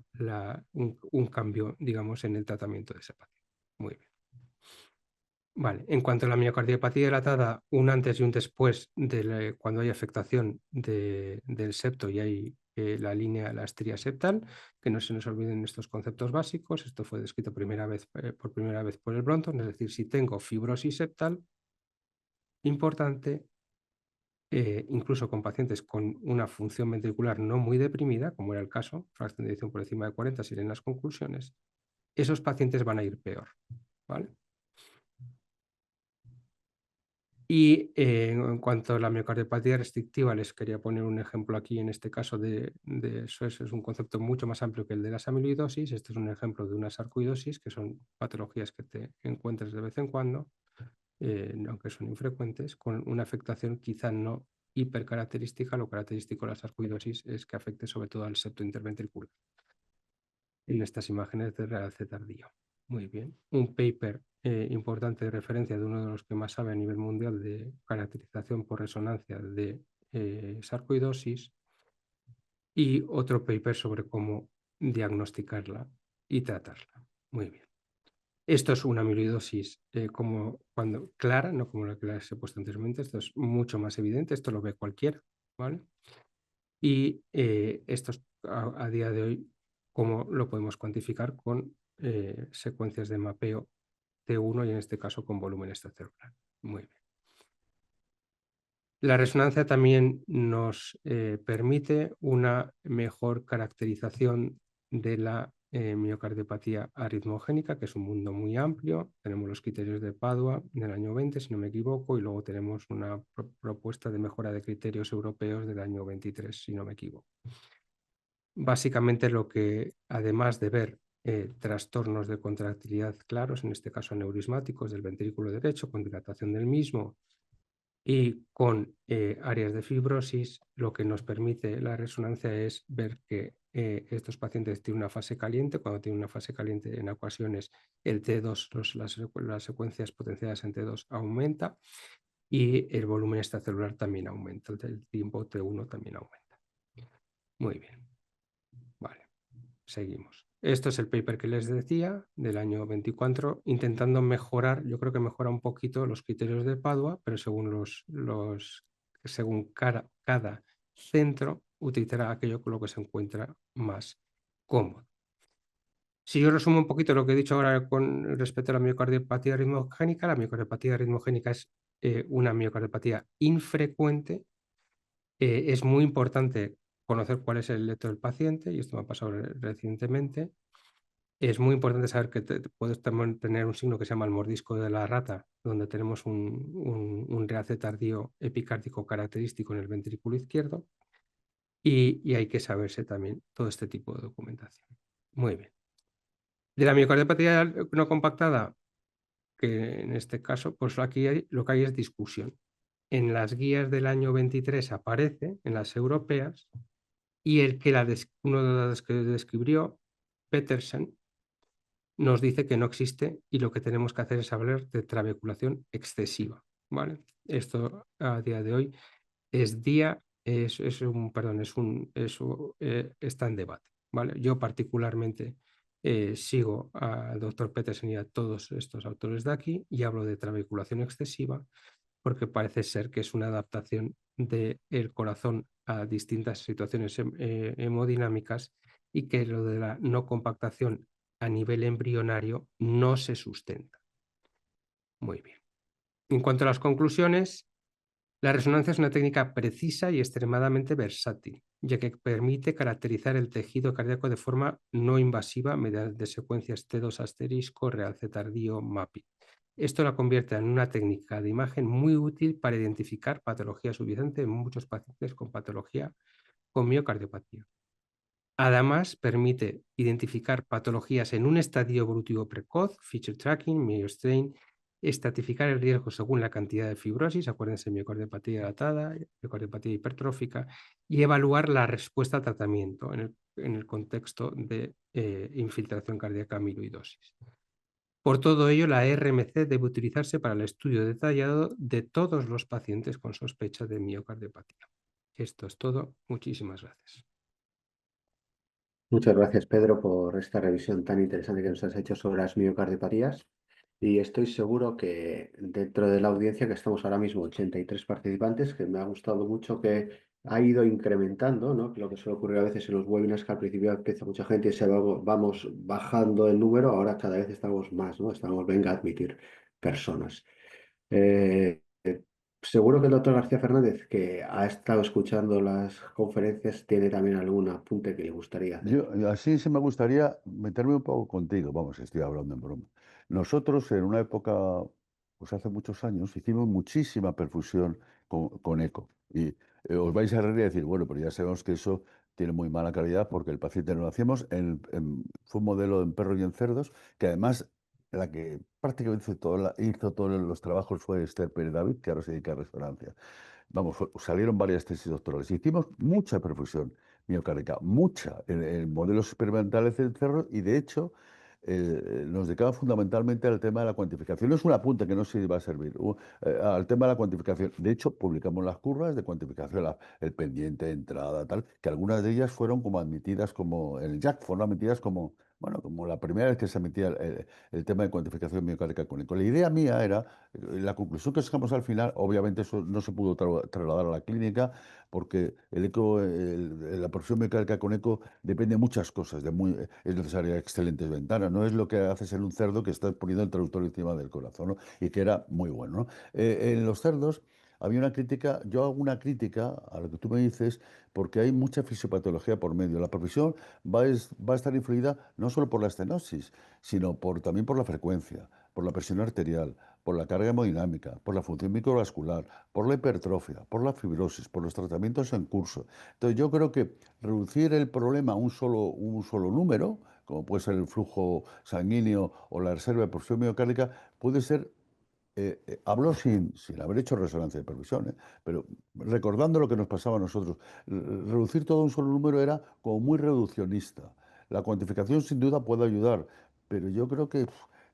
un cambio, digamos, en el tratamiento de ese paciente. Muy bien. Vale, en cuanto a la miocardiopatía dilatada, un antes y un después de cuando hay afectación del septo y hay la línea, la estría septal, que no se nos olviden estos conceptos básicos. Esto fue descrito por primera vez por el Bronton, es decir, si tengo fibrosis septal importante, incluso con pacientes con una función ventricular no muy deprimida, como era el caso, fracción de eyección por encima de 40, si leen las conclusiones, esos pacientes van a ir peor, ¿vale? Y en cuanto a la miocardiopatía restrictiva, les quería poner un ejemplo aquí, en este caso de eso es un concepto mucho más amplio que el de las amiloidosis. Este es un ejemplo de una sarcoidosis, que son patologías que te encuentras de vez en cuando, aunque son infrecuentes, con una afectación quizá no hipercaracterística. Lo característico de la sarcoidosis es que afecte sobre todo al septo interventricular. En estas imágenes de realce tardío. Muy bien. Un paper importante de referencia de uno de los que más sabe a nivel mundial de caracterización por resonancia de sarcoidosis y otro paper sobre cómo diagnosticarla y tratarla. Muy bien. Esto es una amiloidosis clara, no como la que les he puesto anteriormente. Esto es mucho más evidente, esto lo ve cualquiera, ¿vale? Y esto es, a día de hoy, cómo lo podemos cuantificar con secuencias de mapeo T1 y en este caso con volumen extracelular. Muy bien. La resonancia también nos permite una mejor caracterización de la miocardiopatía arritmogénica, que es un mundo muy amplio. Tenemos los criterios de Padua del año 20, si no me equivoco, y luego tenemos una propuesta de mejora de criterios europeos del año 23, si no me equivoco. Básicamente lo que, además de ver trastornos de contractilidad claros, en este caso aneurismáticos del ventrículo derecho, con dilatación del mismo, y con áreas de fibrosis, lo que nos permite la resonancia es ver que estos pacientes tienen una fase caliente. Cuando tienen una fase caliente en ocasiones el T2, las secuencias potenciadas en T2 aumenta y el volumen extracelular también aumenta, el tiempo T1 también aumenta. Muy bien, vale, seguimos. Esto es el paper que les decía del año 24, intentando mejorar, yo creo que mejora un poquito los criterios de Padua, pero según cada centro utilizará aquello con lo que se encuentra más cómodo. Si yo resumo un poquito lo que he dicho ahora con respecto a la miocardiopatía arritmogénica, la miocardiopatía arritmogénica es una miocardiopatía infrecuente. Es muy importante conocer cuál es el electro del paciente, y esto me ha pasado recientemente. Es muy importante saber que puedes tener un signo que se llama el mordisco de la rata, donde tenemos un realce tardío epicárdico característico en el ventrículo izquierdo, y hay que saberse también todo este tipo de documentación. Muy bien. De la miocardiopatía no compactada, que en este caso, pues aquí lo que hay es discusión. En las guías del año 23 aparece, en las europeas, y uno de los que describió, Petersen, nos dice que no existe y lo que tenemos que hacer es hablar de trabeculación excesiva, ¿vale? Esto a día de hoy está en debate, ¿vale? Yo particularmente sigo al doctor Petersen y a todos estos autores de aquí y hablo de trabeculación excesiva porque parece ser que es una adaptación del corazón a distintas situaciones hemodinámicas y que lo de la no compactación a nivel embrionario no se sustenta. Muy bien. En cuanto a las conclusiones, la resonancia es una técnica precisa y extremadamente versátil, ya que permite caracterizar el tejido cardíaco de forma no invasiva mediante secuencias T2 asterisco, realce tardío, mapping. Esto la convierte en una técnica de imagen muy útil para identificar patología subyacente en muchos pacientes con patología con miocardiopatía. Además, permite identificar patologías en un estadio evolutivo precoz, feature tracking, MioStrain, estratificar el riesgo según la cantidad de fibrosis, acuérdense, miocardiopatía dilatada, miocardiopatía hipertrófica, y evaluar la respuesta al tratamiento en el contexto de infiltración cardíaca amiloidosis. Por todo ello, la RMC debe utilizarse para el estudio detallado de todos los pacientes con sospecha de miocardiopatía. Esto es todo. Muchísimas gracias. Muchas gracias, Pedro, por esta revisión tan interesante que nos has hecho sobre las miocardiopatías. Y estoy seguro que dentro de la audiencia, que estamos ahora mismo 83 participantes, que me ha gustado mucho que ha ido incrementando, ¿no? Lo que suele ocurrir a veces en los webinars, que al principio empieza mucha gente y vamos bajando el número, ahora cada vez estamos más, ¿no? Venga a admitir personas. Eh, Seguro que el doctor García Fernández, que ha estado escuchando las conferencias, tiene también algún apunte que le gustaría hacer. Yo, así sí me gustaría meterme un poco contigo, vamos, estoy hablando en broma. Nosotros en una época, pues hace muchos años, hicimos muchísima perfusión con eco. Y os vais a reír y decir, bueno, pero ya sabemos que eso tiene muy mala calidad porque el paciente no lo hacíamos. Fue un modelo en perros y en cerdos, que además la que prácticamente hizo todos los trabajos fue Esther Pérez David, que ahora se dedica a resonancia. Vamos, salieron varias tesis doctorales. Hicimos mucha perfusión miocárdica, mucha, en modelos experimentales en cerros, y de hecho nos dedicamos fundamentalmente al tema de la cuantificación. No es un apunte que no sé si va a servir, al tema de la cuantificación. De hecho, publicamos las curvas de cuantificación, el pendiente de entrada, tal, que algunas de ellas fueron como admitidas como, el JAC fueron admitidas como Bueno, como la primera vez que se metía el tema de cuantificación miocárdica con eco. La idea mía era, la conclusión que sacamos al final, obviamente eso no se pudo trasladar a la clínica, porque el eco, la perfusión miocárdica con eco depende de muchas cosas, es necesaria excelentes ventanas, no es lo que haces en un cerdo que estás poniendo el traductor encima del corazón, ¿no? Y que era muy bueno, ¿no? En los cerdos había una crítica, yo hago una crítica a lo que tú me dices, porque hay mucha fisiopatología por medio. La profesión va a estar influida no solo por la estenosis, sino también por la frecuencia, por la presión arterial, por la carga hemodinámica, por la función microvascular, por la hipertrofia, por la fibrosis, por los tratamientos en curso. Entonces yo creo que reducir el problema a un solo número, como puede ser el flujo sanguíneo o la reserva de presión miocárdica, puede ser hablo sin haber hecho resonancia de perfusión, pero recordando lo que nos pasaba a nosotros, reducir todo a un solo número era como muy reduccionista. La cuantificación sin duda puede ayudar, pero yo creo que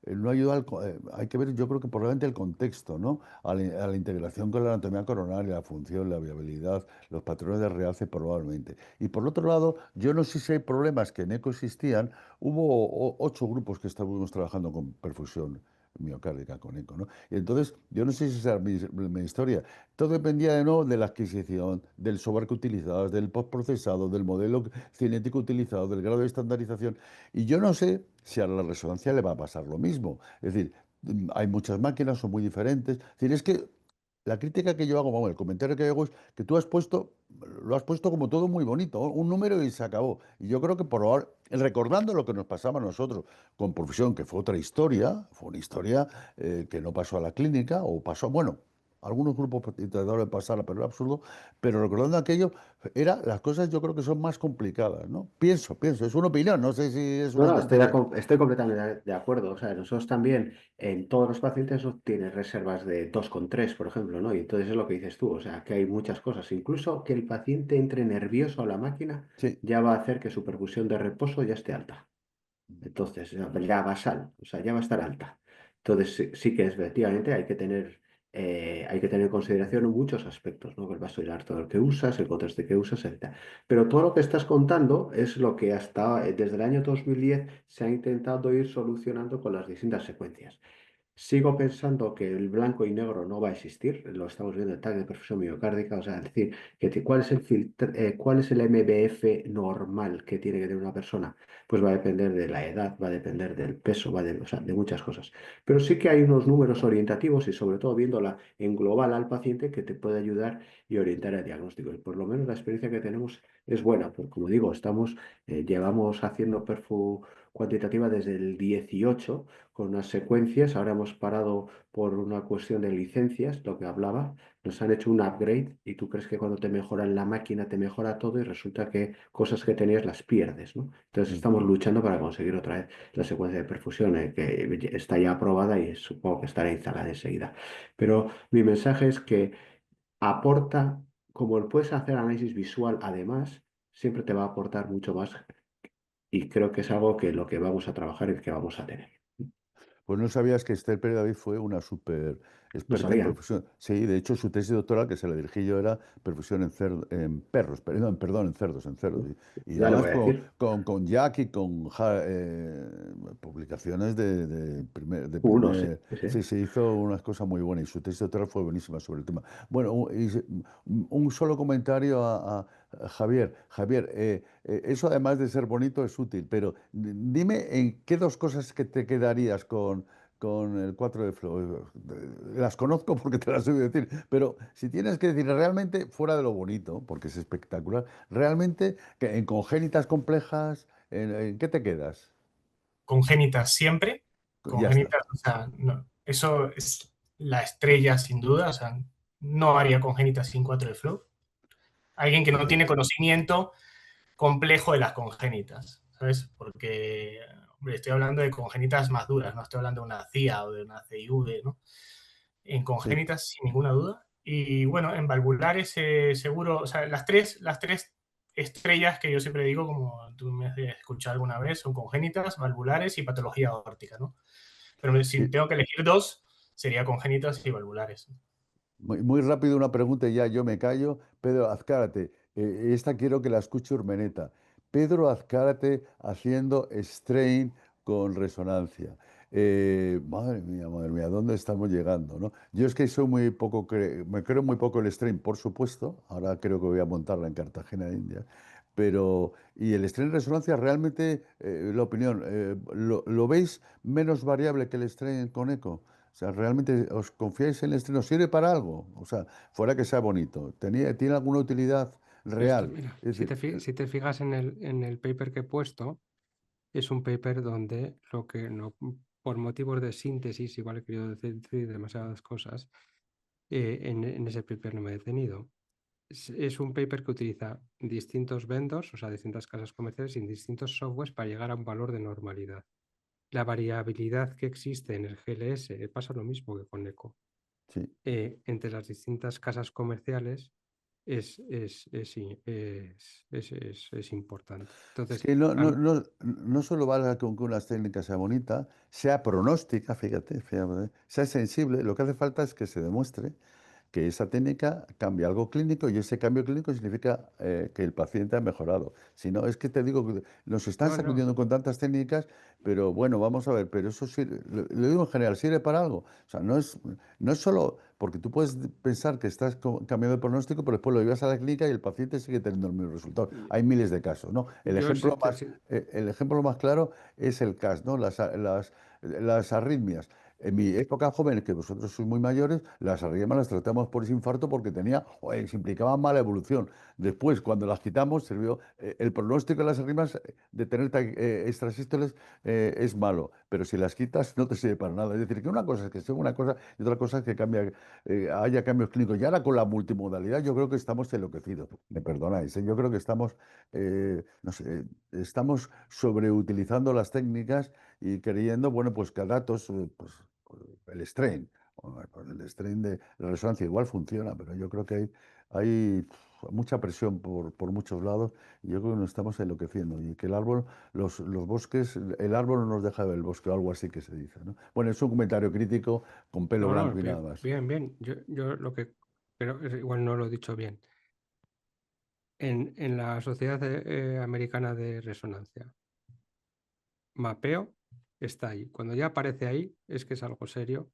no ayuda, hay que ver, yo creo que probablemente el contexto, ¿no? A la integración con la anatomía coronaria, la función, la viabilidad, los patrones de realce probablemente. Y por otro lado, yo no sé si hay problemas que en ECO existían, hubo 8 grupos que estábamos trabajando con perfusión miocárdica con eco, ¿no? Y entonces, yo no sé si esa es mi historia. Todo dependía de nuevo de la adquisición, del software que utilizabas, del postprocesado, del modelo cinético utilizado, del grado de estandarización. Y yo no sé si a la resonancia le va a pasar lo mismo. Es decir, hay muchas máquinas, son muy diferentes. Es decir, es que la crítica que yo hago, vamos, el comentario que hago es que tú lo has puesto como todo muy bonito, un número y se acabó. Y yo creo que por ahora, recordando lo que nos pasaba a nosotros con profesión, que fue otra historia, fue una historia que no pasó a la clínica, o pasó, bueno, algunos grupos intentaron de pasarla, pero era absurdo, pero recordando aquello, las cosas yo creo que son más complicadas, ¿no? Pienso, es una opinión, no sé si es No, una no, tontería. estoy completamente de acuerdo. O sea, nosotros también, en todos los pacientes, no tiene reservas de 2,3, por ejemplo, ¿no? Y entonces es lo que dices tú, o sea, que hay muchas cosas. Incluso que el paciente entre nervioso a la máquina Sí. ya va a hacer que su perfusión de reposo ya esté alta. Entonces, ya basal, o sea, ya va a estar alta. Entonces, sí que efectivamente hay que tener en consideración muchos aspectos, ¿no? El vasodilator el que usas, el contraste que usas, etc. Pero todo lo que estás contando es lo que desde el año 2010 se ha intentado ir solucionando con las distintas secuencias. Sigo pensando que el blanco y negro no va a existir, lo estamos viendo en tag de perfusión miocárdica, o sea, es decir, cuál es cuál es el MBF normal que tiene que tener una persona, pues va a depender de la edad, va a depender del peso, o sea, de muchas cosas. Pero sí que hay unos números orientativos y sobre todo viéndola en global al paciente que te puede ayudar y orientar el diagnóstico. Y por lo menos la experiencia que tenemos es buena, porque como digo, llevamos haciendo perfu cuantitativa desde el 18 con unas secuencias. Ahora hemos parado por una cuestión de licencias, lo que hablaba. Nos han hecho un upgrade y tú crees que cuando te mejoran la máquina te mejora todo y resulta que cosas que tenías las pierdes, ¿no? Entonces estamos luchando para conseguir otra vez la secuencia de perfusión, que está ya aprobada y supongo que estará instalada enseguida. Pero mi mensaje es que aporta, como puedes hacer análisis visual, además, siempre te va a aportar mucho más y creo que es algo que lo que vamos a trabajar y que vamos a tener. Pues no sabías que Esther Pérez David fue una súper No experta en sabía. perfusión. Sí, de hecho su tesis doctoral que se la dirigí yo era perfusión en perros, perdón, en cerdos. Y Ya le además voy a decir. con Jack y con publicaciones Uno, sí, sí. Sí, se hizo unas cosas muy buenas y su tesis doctoral fue buenísima sobre el tema. Bueno, un solo comentario a Javier. Javier, eso además de ser bonito es útil, pero dime en qué 2 cosas que te quedarías con el 4 de Flow. Las conozco porque te las he oído decir, pero si tienes que decir realmente, fuera de lo bonito, porque es espectacular, realmente que en congénitas complejas, ¿en qué te quedas? Congénitas siempre, Ya está. congénitas, o sea, eso es la estrella sin duda, o sea, no haría congénitas sin 4 de flow. Alguien que no tiene conocimiento complejo de las congénitas, ¿sabes? Porque, hombre, estoy hablando de congénitas más duras, no estoy hablando de una CIA o de una CIV, ¿no? En Sí. congénitas, sin ninguna duda. Y bueno, en valvulares, seguro, o sea, las tres estrellas que yo siempre digo, como tú me has escuchado alguna vez, son congénitas, valvulares y patología aórtica, ¿no? Pero si Sí. tengo que elegir dos, sería congénitas y valvulares. Muy rápido una pregunta y ya yo me callo. Pedro, Azcárate, esta quiero que la escuche Urmeneta. Pedro Azcárate haciendo strain con resonancia. Madre mía, ¿dónde estamos llegando, no? Yo es que soy muy poco, me creo muy poco el strain, por supuesto. Ahora creo que voy a montarla en Cartagena, India. Pero, y el strain resonancia realmente, la opinión, ¿lo veis menos variable que el strain con eco? O sea, ¿realmente os confiáis en el strain? ¿Os sirve para algo? O sea, fuera que sea bonito. ¿Tiene alguna utilidad real? Mira, Es decir, si te fijas en el paper que he puesto, es un paper donde lo que no, por motivos de síntesis, igual he querido decir demasiadas cosas, en ese paper no me he detenido. Es un paper que utiliza distintos vendors, o sea, distintas casas comerciales y distintos softwares para llegar a un valor de normalidad. La variabilidad que existe en el GLS pasa lo mismo que con ECO. sí. Entre las distintas casas comerciales es importante. Es Entonces, que no solo vale con que una técnica sea bonita, sea pronóstica, fíjate, sea sensible, lo que hace falta es que se demuestre que esa técnica cambia algo clínico y ese cambio clínico significa que el paciente ha mejorado. Si no, es que te digo que nos están no, no, sacudiendo con tantas técnicas, pero bueno, vamos a ver, pero eso sirve, lo digo en general, sirve para algo. O sea, no es solo, porque tú puedes pensar que estás cambiando el pronóstico, pero después lo llevas a la clínica y el paciente sigue teniendo el mismo resultado. Hay miles de casos, ¿no? El yo ejemplo más, sí, el ejemplo más claro es el CAS, ¿no? Las arritmias. En mi época joven, que vosotros sois muy mayores, las arritmias las tratamos por ese infarto porque se implicaban mala evolución. Después, cuando las quitamos, sirvió el pronóstico de las arritmias de tener extrasístoles es malo, pero si las quitas no te sirve para nada. Es decir, que una cosa es que sea una cosa y otra cosa es que haya cambios clínicos. Y ahora con la multimodalidad yo creo que estamos enloquecidos. Me perdonáis, ¿eh? Yo creo que estamos, no sé, estamos sobreutilizando las técnicas y creyendo, bueno, pues que a datos, pues el strain, bueno, pues el strain de la resonancia igual funciona, pero yo creo que hay mucha presión por muchos lados y yo creo que nos estamos enloqueciendo y que el árbol, los bosques, el árbol no nos deja ver el bosque o algo así que se dice, ¿no? Bueno, es un comentario crítico con pelo no, blanco y nada más. bien. Yo lo que, pero igual no lo he dicho bien. En la Sociedad Americana de Resonancia, mapeo está ahí. Cuando ya aparece ahí, es que es algo serio.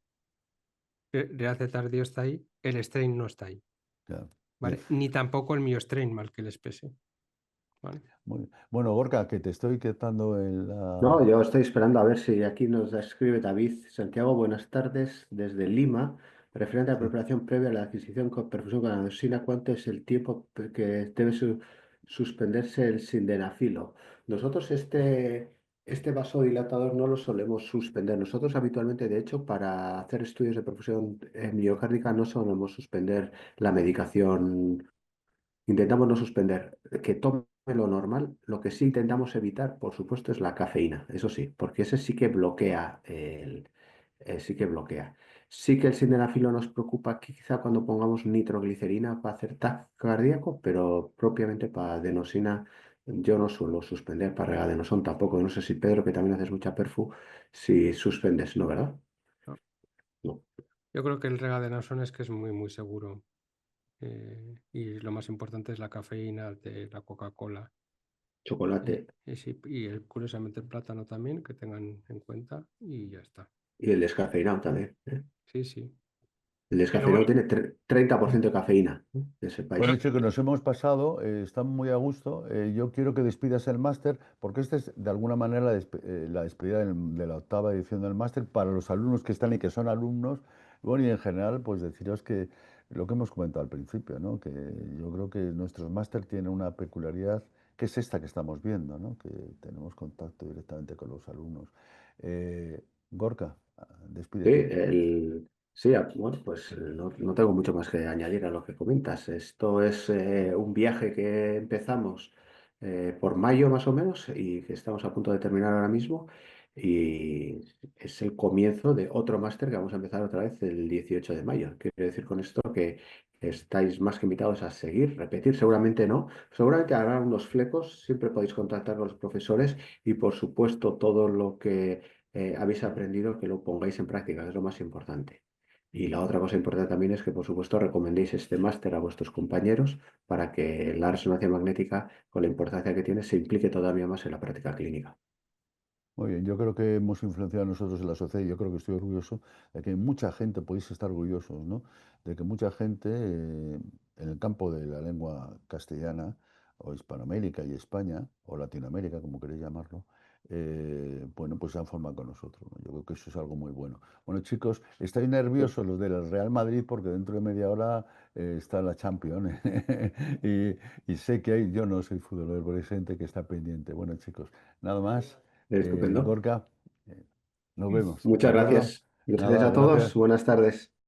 Real Z tardío está ahí, el strain no está ahí, Ya, bien. ¿vale? Ni tampoco el mío strain, mal que les pese, ¿vale? Muy bien. Bueno, Gorka, que te estoy quitando No, yo estoy esperando a ver si aquí nos escribe David Santiago. Buenas tardes desde Lima. Referente a la Sí. preparación previa a la adquisición con perfusión con adenosina, ¿cuánto es el tiempo que debe suspenderse el sildenafilo? Nosotros este vasodilatador no lo solemos suspender. Nosotros habitualmente, de hecho, para hacer estudios de perfusión miocárdica no solemos suspender la medicación. Intentamos no suspender, que tome lo normal. Lo que sí intentamos evitar, por supuesto, es la cafeína, eso sí, porque ese sí que bloquea sí que bloquea. Sí que el sildenafilo nos preocupa quizá cuando pongamos nitroglicerina para hacer TAC cardíaco, pero propiamente para adenosina yo no suelo suspender, para regadenoson tampoco. No sé si Pedro, que también haces mucha perfu, si suspendes, ¿no, verdad? No. No. Yo creo que el regadenoson es que es muy seguro. Y lo más importante es la cafeína de la Coca-Cola. Chocolate Sí, y curiosamente el plátano también, que tengan en cuenta, y ya está. y el descafeinado también, ¿eh? Sí. El Pero descafeinado bueno, tiene 30% de cafeína, que Bueno, sepáis. dicho que nos hemos pasado, están muy a gusto. Yo quiero que despidas el máster, porque esta es de alguna manera la despedida de la octava edición del máster para los alumnos que están y que son alumnos. Bueno, y en general, pues deciros que lo que hemos comentado al principio, ¿no? Que yo creo que nuestros máster tienen una peculiaridad, que es esta que estamos viendo, ¿no? Que tenemos contacto directamente con los alumnos. Gorka, Sí, despídete. sí, bueno, pues no tengo mucho más que añadir a lo que comentas. Esto es un viaje que empezamos por mayo más o menos y que estamos a punto de terminar ahora mismo. Y es el comienzo de otro máster que vamos a empezar otra vez el 18 de mayo. Quiero decir con esto que estáis más que invitados a seguir, repetir, seguramente no. Seguramente habrá unos flecos, siempre podéis contactar con los profesores y por supuesto todo lo que habéis aprendido, que lo pongáis en práctica, que es lo más importante. Y la otra cosa importante también es que, por supuesto, recomendéis este máster a vuestros compañeros para que la resonancia magnética, con la importancia que tiene, se implique todavía más en la práctica clínica. Muy bien, yo creo que hemos influenciado nosotros en la sociedad y yo creo que estoy orgulloso de que mucha gente, podéis estar orgullosos, ¿no? De que mucha gente en el campo de la lengua castellana o Hispanoamérica y España o Latinoamérica, como queréis llamarlo, bueno, pues se han formado con nosotros, ¿no? Yo creo que eso es algo muy bueno. Bueno, chicos, estáis nerviosos los del Real Madrid porque dentro de media hora está la Champions y sé que hay, yo no soy futbolero, pero hay gente que está pendiente. Bueno, chicos, nada más. Estupendo. Gorka, nos vemos, ¿de Muchas acuerdo? gracias. Muchas gracias Nada, a todos. gracias. Buenas tardes.